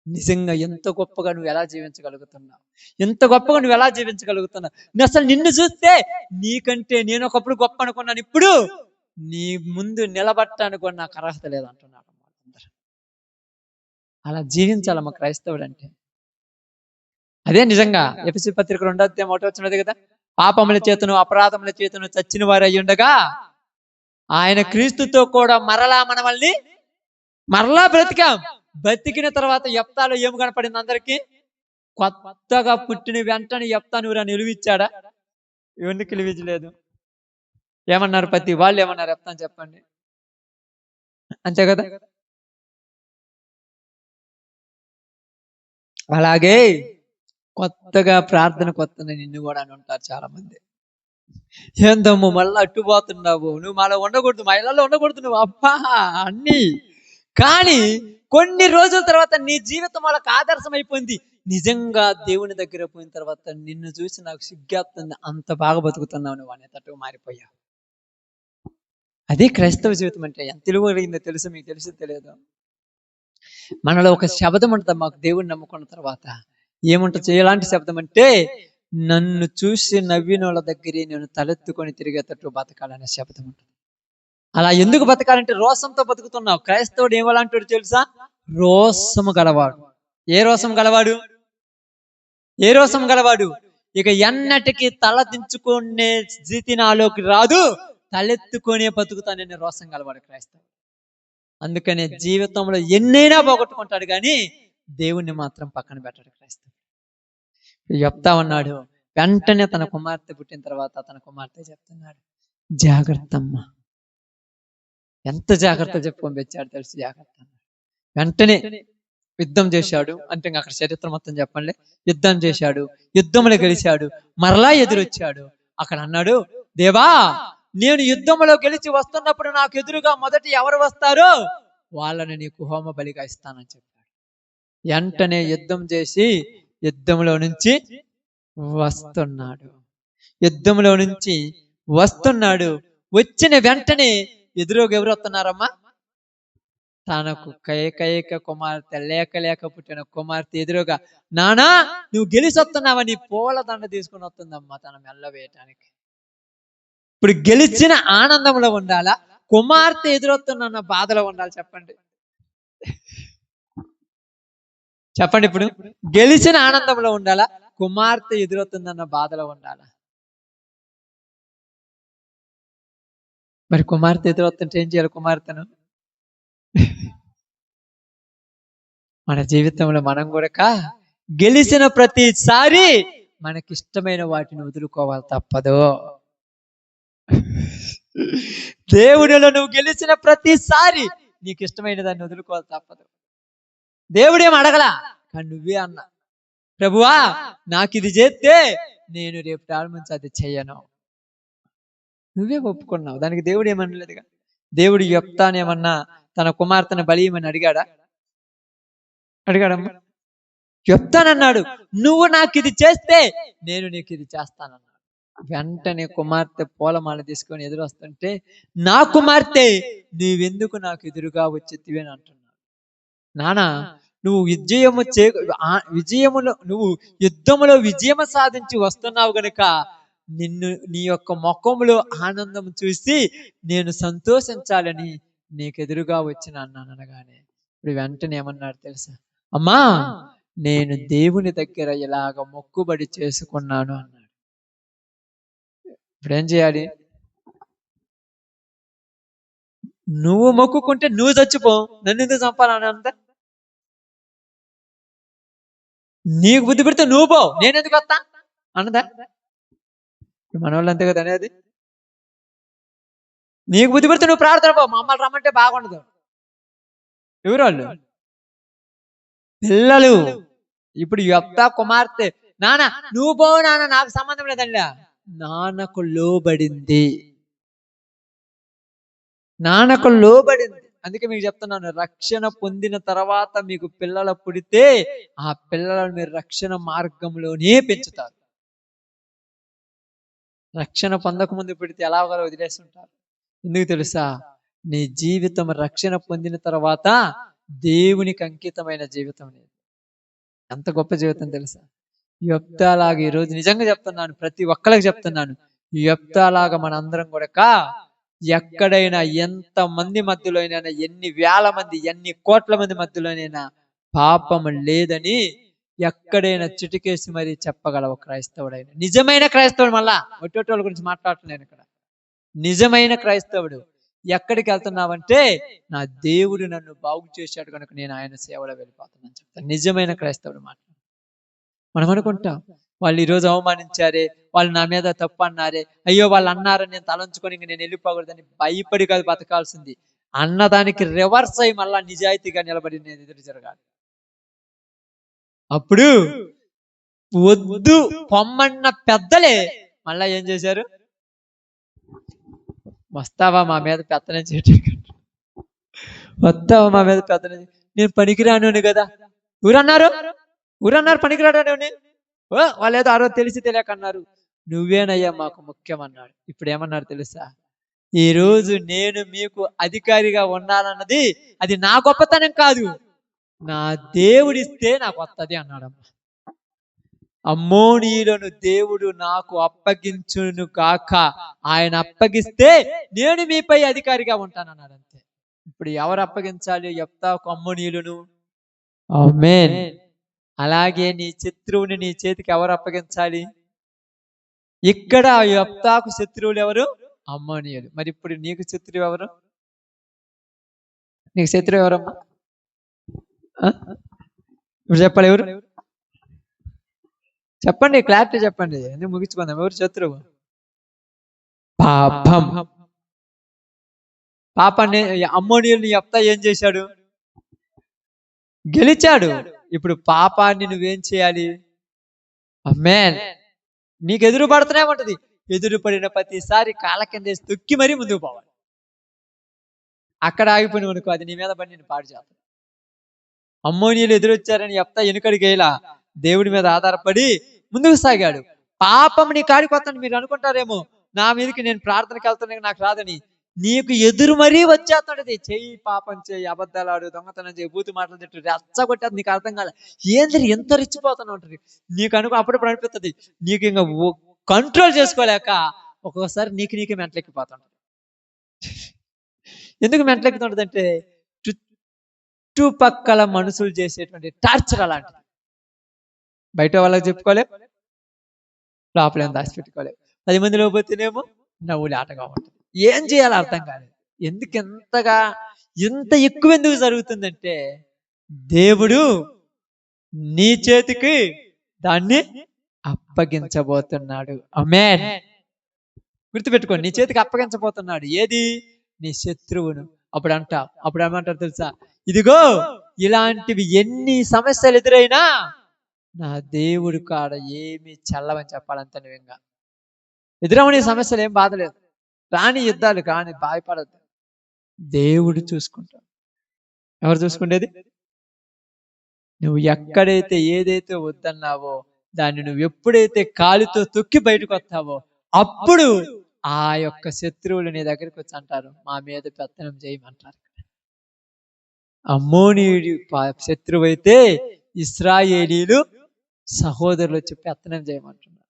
నిజంగా ఎంత గొప్పగా నువ్వు ఎలా జీవించగలుగుతున్నావు, ఎంత గొప్పగా నువ్వు ఎలా జీవించగలుగుతున్నావు. అసలు నిన్ను చూస్తే నీకంటే నేను ఒకప్పుడు గొప్ప అనుకున్నాను, ఇప్పుడు నీ ముందు నిలబట్టడానికి కూడా నాకు అర్హత లేదంటున్నాడు. అలా జీవించాలమ్మ క్రైస్తవుడు అంటే. అదే నిజంగా ఎఫెసీ పత్రిక 2:1 కదా, పాపముల చేతను అపరాధముల చేతను చచ్చిన వారు అయి ఉండగా ఆయన క్రీస్తుతో కూడా మరలా మనల్ని మరలా బ్రతికాం. బతికిన తర్వాత యెఫ్తాలో ఏం కనపడింది అందరికి? కొత్తగా పుట్టిన వెంటనే యెఫ్తాను ఎవరైనా నిలువిచ్చాడా? ఎందుకు నిలువించలేదు? ఏమన్నారు? ప్రతి వాళ్ళు ఏమన్నారు యెఫ్తాను చెప్పండి? అంతే కదా. అలాగే కొత్తగా ప్రార్థన కొత్తని నిన్ను కూడా అని ఉంటారు చాలా మంది. ఏందమ్మో మళ్ళీ అట్టుపోతున్నావు, నువ్వు మాలో ఉండకూడదు, మా ఇళ్ళలో ఉండకూడదు నువ్వు, అబ్బా అన్ని. కానీ కొన్ని రోజుల తర్వాత నీ జీవితం వాళ్ళకి ఆదర్శం అయిపోయింది. నిజంగా దేవుని దగ్గర పోయిన తర్వాత నిన్ను చూసి నాకు సిగ్గేస్తుంది, అంత బాగా బతుకుతున్నావు నువ్వు అనేటట్టు మారిపోయావు. అదే క్రైస్తవ జీవితం అంటే. ఎంత విలువ కలిగిందో తెలుసు మీకు? తెలిసి తెలియదు. మనలో ఒక శబ్దం ఉంటుంది మాకు దేవుడిని నమ్ముకున్న తర్వాత. ఏముంటుంది? ఎలాంటి శబ్దం అంటే, నన్ను చూసి నవ్విన వాళ్ళ దగ్గరే నేను తలెత్తుకొని తిరిగేటట్టు బతకాలనే శబ్దం ఉంటుంది. అలా ఎందుకు బతకాలంటే రోసంతో బతుకుతున్నావు. క్రైస్తవుడు ఏమలాంటి తెలుసా? రోసము గలవాడు. ఏ రోసం గలవాడు? ఏ రోసం గలవాడు? ఇక ఎన్నటికీ తల దించుకునే స్థితి నాలోకి రాదు, తలెత్తుకొనే బతుకుతానని రోసం గలవాడు క్రైస్తవుడు. అందుకనే జీవితంలో ఎన్నైనా పోగొట్టుకుంటాడు కానీ దేవుణ్ణి మాత్రం పక్కన పెట్టాడు క్రైస్తవుడు. చెప్తా ఉన్నాడు, వెంటనే తన కుమార్తె పుట్టిన తర్వాత తన కుమార్తె చెప్తున్నాడు, జాగ్రత్త అమ్మా. ఎంత జాగ్రత్త చెప్పుకొని తెచ్చాడు తెలుసు, జాగ్రత్త. వెంటనే యుద్ధం చేశాడు. అంటే అక్కడ చరిత్ర మొత్తం చెప్పండి. యుద్ధం చేశాడు, యుద్ధంలో గెలిచాడు, మరలా ఎదురొచ్చాడు. అక్కడ అన్నాడు, దేవా, నేను యుద్ధంలో గెలిచి వస్తున్నప్పుడు నాకు ఎదురుగా మొదటి ఎవరు వస్తారో వాళ్ళని నీకు హోమ బలిగా ఇస్తానని చెప్పాడు. వెంటనే యుద్ధం చేసి యుద్ధంలో నుంచి వస్తున్నాడు. యుద్ధంలో నుంచి వస్తున్నాడు. వచ్చిన వెంటనే ఎదురుగా ఎవరు వస్తున్నారమ్మా? తనకు కైకేయి కుమార్తె, లేక పుట్టిన కుమార్తె ఎదురుగా, నానా నువ్వు గెలిచి వస్తున్నావని పూల దండ తీసుకుని వస్తుందమ్మా తన మెల్ల వేయటానికి. ఇప్పుడు గెలిచిన ఆనందంలో ఉండాలా, కుమార్తె ఎదురొస్తున్న బాధలో ఉండాలి? చెప్పండి చెప్పండి. ఇప్పుడు గెలిచిన ఆనందంలో ఉండాలా, కుమార్తె ఎదురొస్తుందన్న బాధలో ఉండాలా? మరి కుమార్తె ఎదురొస్తుంటే ఏం చేయాలి? కుమార్తెను మన జీవితంలో మనం కూడా గెలిచిన ప్రతిసారి మనకిష్టమైన వాటిని వదులుకోవాలి, తప్పదు. దేవుడిలో నువ్వు గెలిచిన ప్రతిసారి నీకు ఇష్టమైన దాన్ని వదులుకోవాలి, తప్పదు. దేవుడేం అడగలా, కానీ నువ్వే అన్నా, ప్రభువా నాకు ఇది చేస్తే నేను రేపు రాళ్ళ నుంచి అది చెయ్యను. నువ్వే ఒప్పుకున్నావు, దానికి దేవుడు ఏమనలేదుగా. దేవుడు చెప్తానేమన్నా తన కుమార్తెను బలియమని అడిగాడా? అడిగాడమ్మా? చెప్తానన్నాడు. నువ్వు నాకు ఇది చేస్తే నేను నీకు ఇది చేస్తానన్నాడు. వెంటనే కుమార్తె పూలమాల తీసుకొని ఎదురొస్తుంటే, నా కుమార్తె నీవెందుకు నాకు ఎదురుగా వచ్చేతివి అని అంటున్నాడు. నానా నువ్వు విజయములో నువ్వు యుద్ధములో విజయం సాధించి వస్తున్నావు గనుక నీ యొక్క ముఖంలో ఆనందం చూసి నేను సంతోషించాలని నీకు ఎదురుగా వచ్చిన అన్నాను అనగానే ఇప్పుడు వెంటనే ఏమన్నాడు తెలుసా? అమ్మా నేను దేవుని దగ్గర ఇలాగ మొక్కుబడి చేసుకున్నాను అన్నాడు. ఇప్పుడు ఏం చేయాలి? నువ్వు మొక్కుకుంటే నువ్వు చచ్చిపో, నన్ను ఎందుకు చంపాలని అంత? నీకు బుద్ధి పెడితే నువ్వు పో, నేను ఎందుకు వస్తా అన్నదా? మన వాళ్ళు అంతే కదా అనేది. నీకు బుద్ధి పెడితే నువ్వు ప్రార్థన పో, మమ్మల్ని రమ్మంటే బాగుండదు. ఎవరు వాళ్ళు? పిల్లలు. ఇప్పుడు యెఫ్తా కుమార్తె, నాన్న నువ్వు పో నాన్న, నాకు సంబంధం లేదండి. నాన్నకు లోబడింది, నాన్నకు లోబడింది. అందుకే మీకు చెప్తున్నాను, రక్షణ పొందిన తర్వాత మీకు పిల్లలు పుడితే ఆ పిల్లలను మీరు రక్షణ మార్గంలోనే పెంచుతారు. రక్షణ పొందకముందు పుడితే ఎలా వదిలేస్తుంటారు? ఎందుకు తెలుసా? నీ జీవితం రక్షణ పొందిన తర్వాత దేవునికి అంకితమైన జీవితం లేదు. ఎంత గొప్ప జీవితం తెలుసా? యెఫ్తాలాగా ఈరోజు నిజంగా చెప్తున్నాను, ప్రతి ఒక్కరికి చెప్తున్నాను, యెఫ్తాలాగా మనందరం కూడా ఎక్కడైనా ఎంత మంది మధ్యలోనైనా, ఎన్ని వేల మంది, ఎన్ని కోట్ల మంది మధ్యలోనైనా పాపం లేదని ఎక్కడైనా చిటికేసి మరీ చెప్పగలవు క్రైస్తవుడైన, నిజమైన క్రైస్తవుడు. మళ్ళా ఒట్టోళ్ళ గురించి మాట్లాడుతున్నాను ఇక్కడ. నిజమైన క్రైస్తవుడు ఎక్కడికి వెళ్తున్నావంటే, నా దేవుడు నన్ను బాగు చేశాడు కనుక నేను ఆయన సేవలో వెళ్ళిపోతున్నాను చెప్తాను. నిజమైన క్రైస్తవుడు మాట. మనం అనుకుంటాం, వాళ్ళు ఈరోజు అవమానించారే, వాళ్ళు నా మీద తప్పు అన్నారే, అయ్యో వాళ్ళు అన్నారని నేను తలంచుకొని ఇంక నేను వెళ్ళిపోకూడదని భయపడి కాదు బతకాల్సింది. అన్నదానికి రివర్స్ అయ్యి మళ్ళా నిజాయితీగా నిలబడి నేను ఎదురు జరగాలి. అప్పుడు వద్దు పొమ్మన్న పెద్దలే మళ్ళా ఏం చేశారు? వస్తావా మా మీద పెత్తనం చేయడానికి, వస్తావా మా మీద పెత్తనం, నేను పనికిరాను కదా. ఊరన్నారు పనికిరాడని. వాళ్ళు ఏదో ఆ రోజు తెలిసి తెలియక అన్నారు, నువ్వేనయ్యా మాకు ముఖ్యం అన్నాడు. ఇప్పుడు ఏమన్నారు తెలుసా? ఈ రోజు నేను మీకు అధికారిగా ఉండాలన్నది అది నా గొప్పతనం కాదు, నా దేవుడిస్తే నాకు వస్తుంది అన్నాడమ్మా. అమ్మోనీయులను దేవుడు నాకు అప్పగించును కాక, ఆయన అప్పగిస్తే నేను మీపై అధికారిగా ఉంటానన్నాడు అంతే. ఇప్పుడు ఎవరు అప్పగించాలి యెఫ్తాకు అమ్మోనీయులను? ఆమేన్. అలాగే నీ శత్రువుని నీ చేతికి ఎవరు అప్పగించాలి? ఇక్కడ యెఫ్తాకు శత్రువులు ఎవరు? అమ్మోనీయులు. మరి ఇప్పుడు నీకు శత్రువు ఎవరు? నీకు శత్రువు ఎవరమ్మా? ఇప్పుడు చెప్పాలి ఎవరు? చెప్పండి, క్లారిటీ చెప్పండి, ఎందుకు ముగించుకుందాం. ఎవరు శత్రువు? పాపం. పాపాన్ని అమ్మోనీయుల్ని యెఫ్తా ఏం చేశాడు? గెలిచాడు. ఇప్పుడు పాపాన్ని నువ్వేం చేయాలి? ఆమేన్. నీకు ఎదురు పడుతూనే ఉంటది. ఎదురు పడిన ప్రతిసారి కాళ్ళ కింద వేసి తొక్కి మరీ ముందుకు పోవాలి. అక్కడ ఆగిపోయిన అనుకో, అది నీ మీద పడి నేను పాడు చేస్తాను. అమ్మోనీయులు ఎదురొచ్చారని యెఫ్తా వెనుకడిగేలా దేవుడి మీద ఆధారపడి ముందుకు సాగాడు. పాపం నీ కాడికి వస్తాను మీరు అనుకుంటారేమో, నా మీదకి నేను ప్రార్థనకి వెళ్తాను నాకు రాదని. నీకు ఎదురు మరీ వచ్చేస్తుంటది. చెయ్యి, పాపం చెయ్యి, అబద్ధాలాడు, దొంగతనం చేయి, బూతు మాటలు తిట్టు, రెచ్చగొట్టేది. నీకు అర్థం కాలే, ఏంది ఎంత రెచ్చిపోతాను ఉంటుంది. నీకు అప్పుడప్పుడు అనిపిస్తుంది, నీకు ఇంకా కంట్రోల్ చేసుకోలేక ఒక్కొక్కసారి నీకే మెంటలెక్కిపోతుంటది. ఎందుకు మెంటలెక్కుతుంటది అంటే, చుట్టుపక్కల మనుషులు చేసేటువంటి టార్చర్ అలాంటిది. బయట వాళ్ళకి చెప్పుకోలేం, లోపలేం దాచిపెట్టుకోలేం. 10 మందిలో పోతేనేమో నవ్వులు ఆటగా ఉంటుంది. ఏం చేయాలో అర్థం కాలేదు. ఎందుకు ఎంత ఎక్కువ ఎందుకు జరుగుతుందంటే, దేవుడు నీ చేతికి దాన్ని అప్పగించబోతున్నాడు. ఆమేన్. గుర్తుపెట్టుకోండి, నీ చేతికి అప్పగించబోతున్నాడు. ఏది? నీ శత్రువును. అప్పుడు ఏమంటారు తెలుసా? ఇదిగో ఇలాంటివి ఎన్ని సమస్యలు ఎదురైనా నా దేవుడు కాడ ఏమి చల్లవని చెప్పాలంత. నువ్వుగా ఎదురవని సమస్యలు ఏం బాధలేదు, రాని యుద్ధాలు కానీ భయపడద్దు. దేవుడు చూసుకుంటాడు. ఎవరు చూసుకుంటేది? నువ్వు ఎక్కడైతే ఏదైతే వద్దన్నావో దాన్ని నువ్వు ఎప్పుడైతే కాలితో తొక్కి బయటకు వస్తావో అప్పుడు ఆ యొక్క శత్రువులు నీ దగ్గరికి వచ్చి అంటారు, మా మీద పెత్తనం చేయమంటారు. అమ్మోనీయుడి శత్రువు అయితే ఇశ్రాయేలీలు సహోదరులు వచ్చి పెత్తనం చేయమంటున్నారు.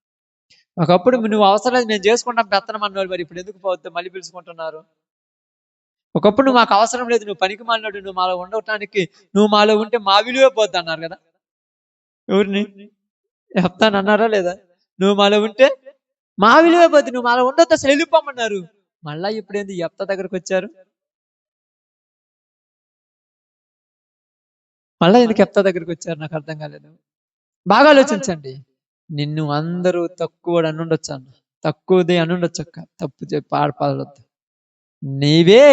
ఒకప్పుడు నువ్వు అవసరం లేదు మేము చేసుకుంటాం పెత్తనం అన్నవాళ్ళు, మరి ఇప్పుడు ఎందుకు పోవద్దు మళ్ళీ పిలుచుకుంటున్నారు? ఒకప్పుడు నువ్వు మాకు అవసరం లేదు, నువ్వు పనికి మాలినాడు, నువ్వు మాలో ఉండటానికి, నువ్వు మాలో ఉంటే మా విలువే పోద్ది అన్నారు కదా. ఎవరిని? చెప్తాను అన్నారా లేదా? నువ్వు మాలో ఉంటే మా విలువే పోద్ది, నువ్వు మాలో ఉండొద్దు, అసలు వెళ్ళిపోమన్నారు. మళ్ళా ఇప్పుడు ఏంది యెఫ్తా దగ్గరకు వచ్చారు? మళ్ళా ఎందుకు యెఫ్తా దగ్గరికి వచ్చారు? నాకు అర్థం కాలేదు. బాగా ఆలోచించండి. నిన్ను అందరూ తక్కువ అనుండొచ్చు అన్న, తక్కువది అనుండొచ్చు అక్క, తప్పు చెప్పి ఆడపడద్దు. నీవే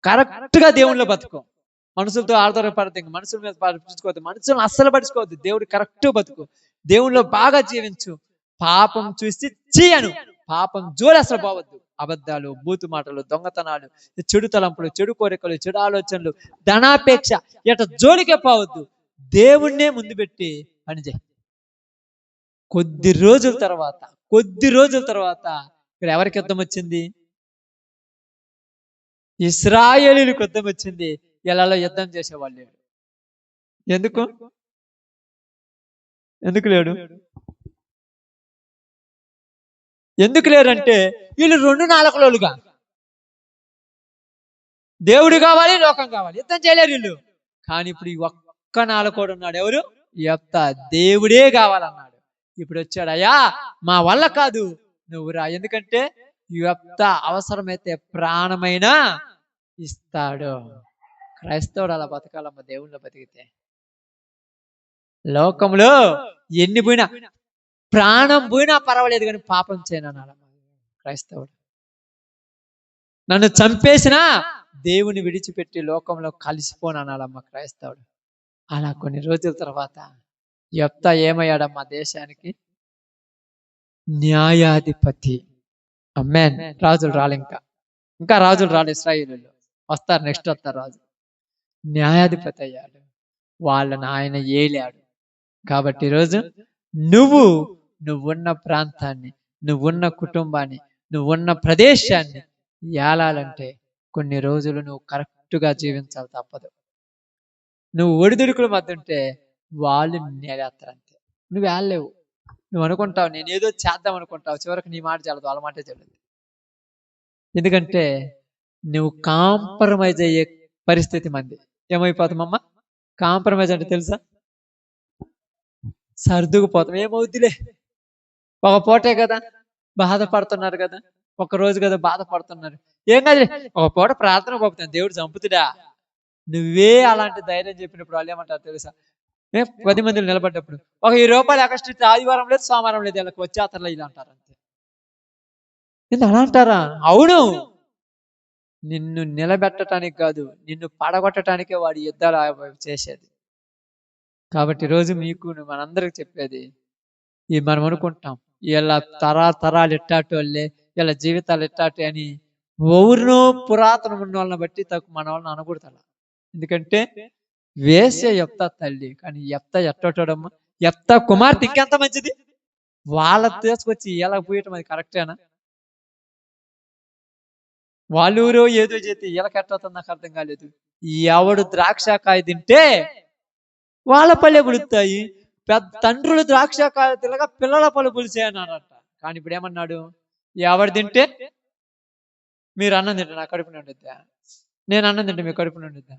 కరెక్ట్ గా దేవుళ్ళో బతుకు. మనుషులతో ఆధారపడద్దు, ఇంక మనుషుల మీద పట్టించుకోవద్దు, మనుషులను అస్సలు పట్టించుకోవద్దు. దేవుడు కరెక్ట్ బతుకు, దేవుళ్ళో బాగా జీవించు. పాపం చూసి చేయను, పాపం జోలి అసలు పోవద్దు. అబద్ధాలు, బూతు మాటలు, దొంగతనాలు, చెడు తలంపులు, చెడు కోరికలు, చెడు ఆలోచనలు, ధనాపేక్ష, ఎట జోలికే పోవద్దు. దేవుణ్ణే ముందు పెట్టి పనిచేయి. కొద్ది రోజుల తర్వాత ఇక్కడ ఎవరికి యుద్ధం వచ్చింది? ఇశ్రాయేలీయులకు యుద్ధం వచ్చింది. ఎలాలో యుద్ధం చేసేవాళ్ళు లేడు. ఎందుకు లేడు? ఎందుకు లేరంటే వీళ్ళు 2 నాలుకలోలుగా, దేవుడు కావాలి, లోకం కావాలి, యుద్ధం చేయలేరు వీళ్ళు. కానీ ఇప్పుడు ఈ ఒక్క నాలుకోడు ఉన్నాడు. ఎవరు? యెఫ్తా. దేవుడే కావాలన్నాడు. ఇప్పుడు వచ్చాడు, అయ్యా మా వల్ల కాదు, నువ్వు రా. ఎందుకంటే యెఫ్తా అవసరమైతే ప్రాణమైనా ఇస్తాడు. క్రైస్తవుడు అలా బతకాలమ్మ, దేవుళ్ళో బతికితే. లోకంలో ఎన్ని పోయినా, ప్రాణం పోయినా పర్వాలేదు కానీ పాపం చేయనన్నాడమ్మ క్రైస్తవుడు. నన్ను చంపేసినా దేవుని విడిచిపెట్టి లోకంలో కలిసిపోనన్నాడమ్మ క్రైస్తవుడు. అలా కొన్ని రోజుల తర్వాత యెఫ్తా ఏమయ్యాడమ్మా? దేశానికి న్యాయాధిపతి. ఆమేన్. రాజులు రాలే, ఇంకా రాజులు రాలే. ఇశ్రాయేలీయులు వస్తారు, నెక్స్ట్ వస్తారు రాజు. న్యాయాధిపతి అయ్యాడు, వాళ్ళని ఆయన ఏలాడు. కాబట్టి ఈరోజు నువ్వున్న ప్రాంతాన్ని, నువ్వున్న కుటుంబాన్ని, నువ్వున్న ప్రదేశాన్ని ఏలాలంటే కొన్ని రోజులు నువ్వు కరెక్ట్గా జీవించాలి, తప్పదు. నువ్వు ఒడిదుడుకుల మధ్య ఉంటే వాళ్ళు నేలేస్తారు అంతే. నువ్వు వెళ్ళలేవు. నువ్వు అనుకుంటావు నేను ఏదో చేద్దాం అనుకుంటావు, చివరికి నీ మాట చెల్లదు, వాళ్ళ మాటే చెల్లదు. ఎందుకంటే నువ్వు కాంప్రమైజ్ అయ్యే పరిస్థితి మంది. ఏమైపోతామమ్మా? కాంప్రమైజ్ అంటే తెలుసా? సర్దుకుపోతాం. ఏమవుద్దిలే, ఒక పూటే కదా, బాధపడుతున్నారు కదా, ఒక రోజు కదా బాధపడుతున్నారు, ఏం కాదు, ఒక పూట ప్రార్థన పోతాను, దేవుడు చంపుతుడా. నువ్వే అలాంటి ధైర్యం చెప్పినప్పుడు వాళ్ళు ఏమంటారు తెలుసా? 10 మందిలో నిలబడ్డప్పుడు ఒక 20 రూపాయలు ఎక్స్ట్రా, ఆదివారం లేదు సోమవారం లేదు, వీళ్ళకి వచ్చేతరలో ఇలా అంటారు అంతే. అలా అంటారా? అవును, నిన్ను నిలబెట్టడానికి కాదు, నిన్ను పడగొట్టడానికే వాడి యుద్ధాలు చేసేది. కాబట్టి ఈరోజు మీకు మనందరికి చెప్పేది, ఈ మనం అనుకుంటాం ఇలా తరాలు ఎట్టాటోళ్ళే, ఇలా జీవితాలు ఎట్టాటి అని ఎవరినో పురాతనం ఉన్న వాళ్ళని బట్టి మన వాళ్ళని అనకూడదు. ఎందుకంటే వేసే యెఫ్తా తల్లి, కానీ యెఫ్తా ఎట్టోటోడమ్మా, యెఫ్తా కుమార్తె ఇంకెంత మంచిది. వాళ్ళ తీసుకొచ్చి ఇలా పోయటం అది కరెక్టేనా? వాళ్ళూరో ఏదో చేతి వీళ్ళకి ఎట్టవుతుంది నాకు అర్థం కాలేదు. ఎవడు ద్రాక్షకాయ తింటే వాళ్ళ పళ్ళే పులుస్తాయి, పెద్ద తండ్రులు ద్రాక్షకాయ తినగా పిల్లల పళ్ళు పులిసే అన్నారట. కానీ ఇప్పుడు ఏమన్నాడు? ఎవడు తింటే మీరు అన్నం తింటే నా కడుపు నిండుద్దా, నేను అన్నం తింటే మీ కడుపు నిండుద్దా?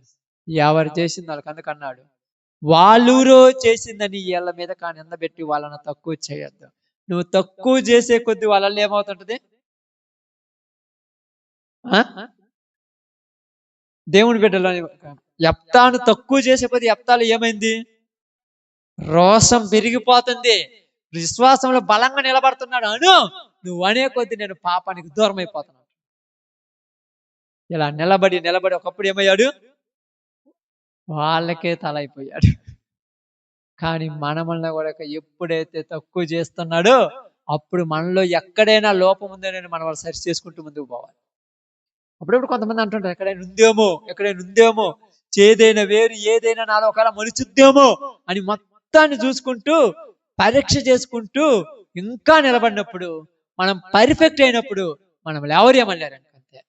ఎవరు చేసింది వాళ్ళకి అందుకన్నాడు. వాళ్ళూరో చేసిందని వీళ్ళ మీద కానీ ఎందబెట్టి వాళ్ళని తక్కువ చేయొద్దు. నువ్వు తక్కువ చేసే కొద్ది వాళ్ళల్లో ఏమవుతుంటది? దేవుని బిడ్డలో యెఫ్తాను తక్కువ చేసే కొద్ది యెఫ్తాలో ఏమైంది? రోషం పెరిగిపోతుంది, విశ్వాసంలో బలంగా నిలబడుతున్నాడు. నువ్వు అనే కొద్ది నేను పాపానికి దూరం అయిపోతున్నాను. ఇలా నిలబడి ఒకప్పుడు ఏమయ్యాడు? వాళ్ళకే తల అయిపోయాడు. కానీ మనల్ని కూడా ఎప్పుడైతే తక్కువ చేస్తున్నాడో అప్పుడు మనలో ఎక్కడైనా లోపం ఉందని మనం వాళ్ళు సరి చేసుకుంటూ ముందుకు పోవాలి. అప్పుడప్పుడు కొంతమంది అంటుంటారు, ఎక్కడైనా ఉందేమో, చేదైనా వేరు ఏదైనా నాలో ఒకవేళ మలుచుద్దేమో అని మొత్తాన్ని చూసుకుంటూ పరీక్ష చేసుకుంటూ ఇంకా నిలబడినప్పుడు, మనం పర్ఫెక్ట్ అయినప్పుడు మనం ఎవరు ఏమన్నారంటే అంతే.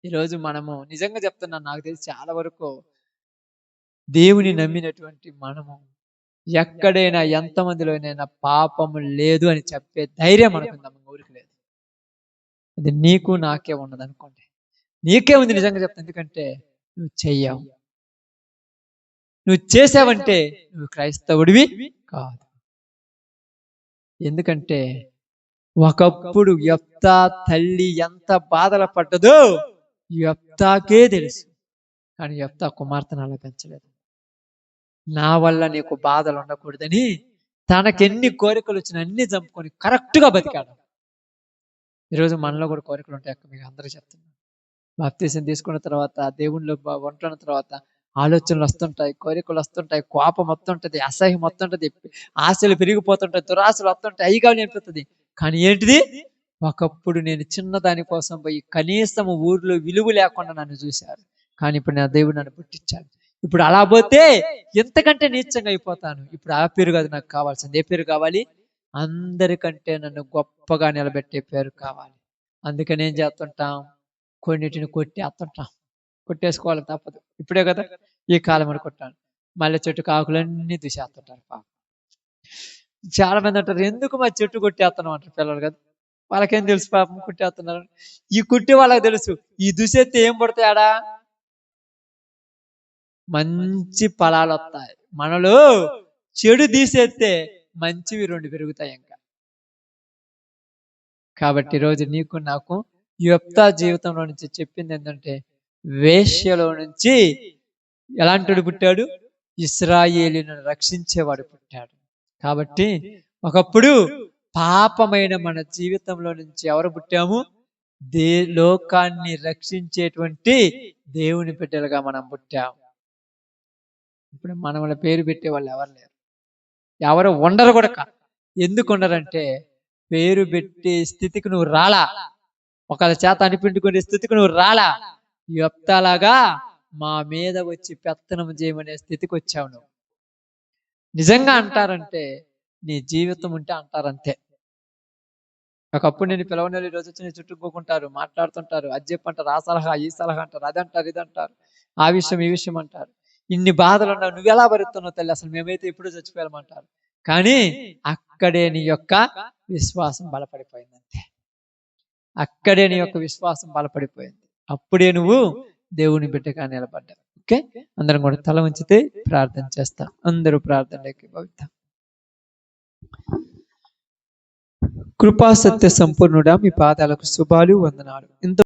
ఈరోజు మనము నిజంగా చెప్తున్నాను, నాకు తెలిసి చాలా వరకు దేవుని నమ్మినటువంటి మనము ఎక్కడైనా ఎంతమందిలోనైనా పాపము లేదు అని చెప్పే ధైర్యం అనుకుందాం, ఊరికి లేదు. అది నీకు నాకే ఉన్నది అనుకోండి. నీకే ఉంది నిజంగా చెప్తా. ఎందుకంటే నువ్వు చెయ్యవు. నువ్వు చేసావంటే నువ్వు క్రైస్తవుడివి కాదు. ఎందుకంటే ఒకప్పుడు యెఫ్తా తల్లి ఎంత బాధలు పడ్డదో యెఫ్తాకే తెలుసు. కానీ యెఫ్తా కుమార్తెను అలా పెంచలేదు. నా వల్ల నీకు బాధలు ఉండకూడదని తనకెన్ని కోరికలు వచ్చినా అన్ని చంపుకొని కరెక్ట్గా బతికాడు. ఈరోజు మనలో కూడా కోరికలు ఉంటాయి అక్క, మీకు అందరూ చెప్తున్నాను. బాప్తీసం తీసుకున్న తర్వాత, దేవుళ్ళు ఉంటున్న తర్వాత ఆలోచనలు వస్తుంటాయి, కోరికలు వస్తుంటాయి, కోపం వస్తుంటది, అసహ్యం వస్తుంటది, ఆశలు పెరిగిపోతుంటాయి, దురాశలు వస్తుంటాయి, అయ్యిగా అనిపిస్తుంది. కానీ ఏంటిది? ఒకప్పుడు నేను చిన్నదాని కోసం పోయి కనీసం ఊర్లో విలువ లేకుండా నన్ను చూశారు, కానీ ఇప్పుడు నా దేవుడు నన్ను పుట్టించాడు. ఇప్పుడు అలా పోతే ఎంతకంటే నీచంగా అయిపోతాను. ఇప్పుడు ఆ పేరు కాదు నాకు కావాల్సింది. ఏ పేరు కావాలి? అందరికంటే నన్ను గొప్పగా నిలబెట్టే పేరు కావాలి. అందుకని ఏం చేస్తుంటాం? కొన్నిటిని కొట్టేస్తుంటాం. కొట్టేసుకోవాలి, తప్పదు. ఇప్పుడే కదా ఈ కాలం అని కొట్టాను, మళ్ళీ చెట్టుకు ఆకులన్నీ దుసేస్తుంటారు. పాపం చాలా మంది అంటారు, ఎందుకు మా చెట్టు కొట్టేస్తున్నాం అంటారు పిల్లలు కదా. వాళ్ళకేం తెలుసు పాపం కొట్టేస్తున్నారు. ఈ కుట్టి వాళ్ళకి తెలుసు, ఈ దుసేస్తే ఏం పడతాయాడా? మంచి ఫలాలు వస్తాయి. మనలో చెడు తీసేస్తే మంచివి 2 పెరుగుతాయి ఇంకా. కాబట్టి ఈరోజు నీకు నాకు యెఫ్తా జీవితంలో నుంచి చెప్పింది ఏంటంటే, వేశ్యలో నుంచి ఎలాంటి పుట్టాడు? ఇశ్రాయేలును రక్షించేవాడు పుట్టాడు. కాబట్టి ఒకప్పుడు పాపమైన మన జీవితంలో నుంచి ఎవరు పుట్టాము? లోకాన్ని రక్షించేటువంటి దేవుని బిడ్డలుగా మనం పుట్టాము. ఇప్పుడు మన పేరు పెట్టే వాళ్ళు ఎవరు లేరు, ఎవరు ఉండరు కూడా. ఎందుకు ఉండరంటే, పేరు పెట్టే స్థితికి నువ్వు రాలా, ఒకళ్ళ చేత అనిపించుకునే స్థితికి నువ్వు రాలా. యెఫ్తాలాగా మా మీద వచ్చి పెత్తనం చేయమనే స్థితికి వచ్చావు నువ్వు. నిజంగా అంటారంటే నీ జీవితం ఉంటే అంటారంతే. ఒకప్పుడు నేను పిలవని రోజు వచ్చి నేను చుట్టుకోకుంటారు, మాట్లాడుతుంటారు, అది చెప్పంటారు, ఆ సలహా ఈ సలహా అంటారు, అది అంటారు ఇది అంటారు, ఆ విషయం ఈ విషయం అంటారు. ఇన్ని బాధలు ఉన్నావు, నువ్వు ఎలా భరిస్తున్నావు తల్లి, అసలు మేమైతే ఎప్పుడూ చచ్చిపోయామంటారు. కానీ అక్కడే నీ యొక్క విశ్వాసం బలపడిపోయిందంతే. అక్కడే నీ యొక్క విశ్వాసం బలపడిపోయింది. అప్పుడే నువ్వు దేవుని బిడ్డగా నిలబడ్డావు. ఓకే, అందరం కూడా తల ఉంచితే ప్రార్థన చేస్తాం. అందరూ ప్రార్థనలోకి భవిద్దాం. కృపా సత్య సంపూర్ణుడా, మీ పాదాలకు శుభాలు, వందనాలు. ఇంత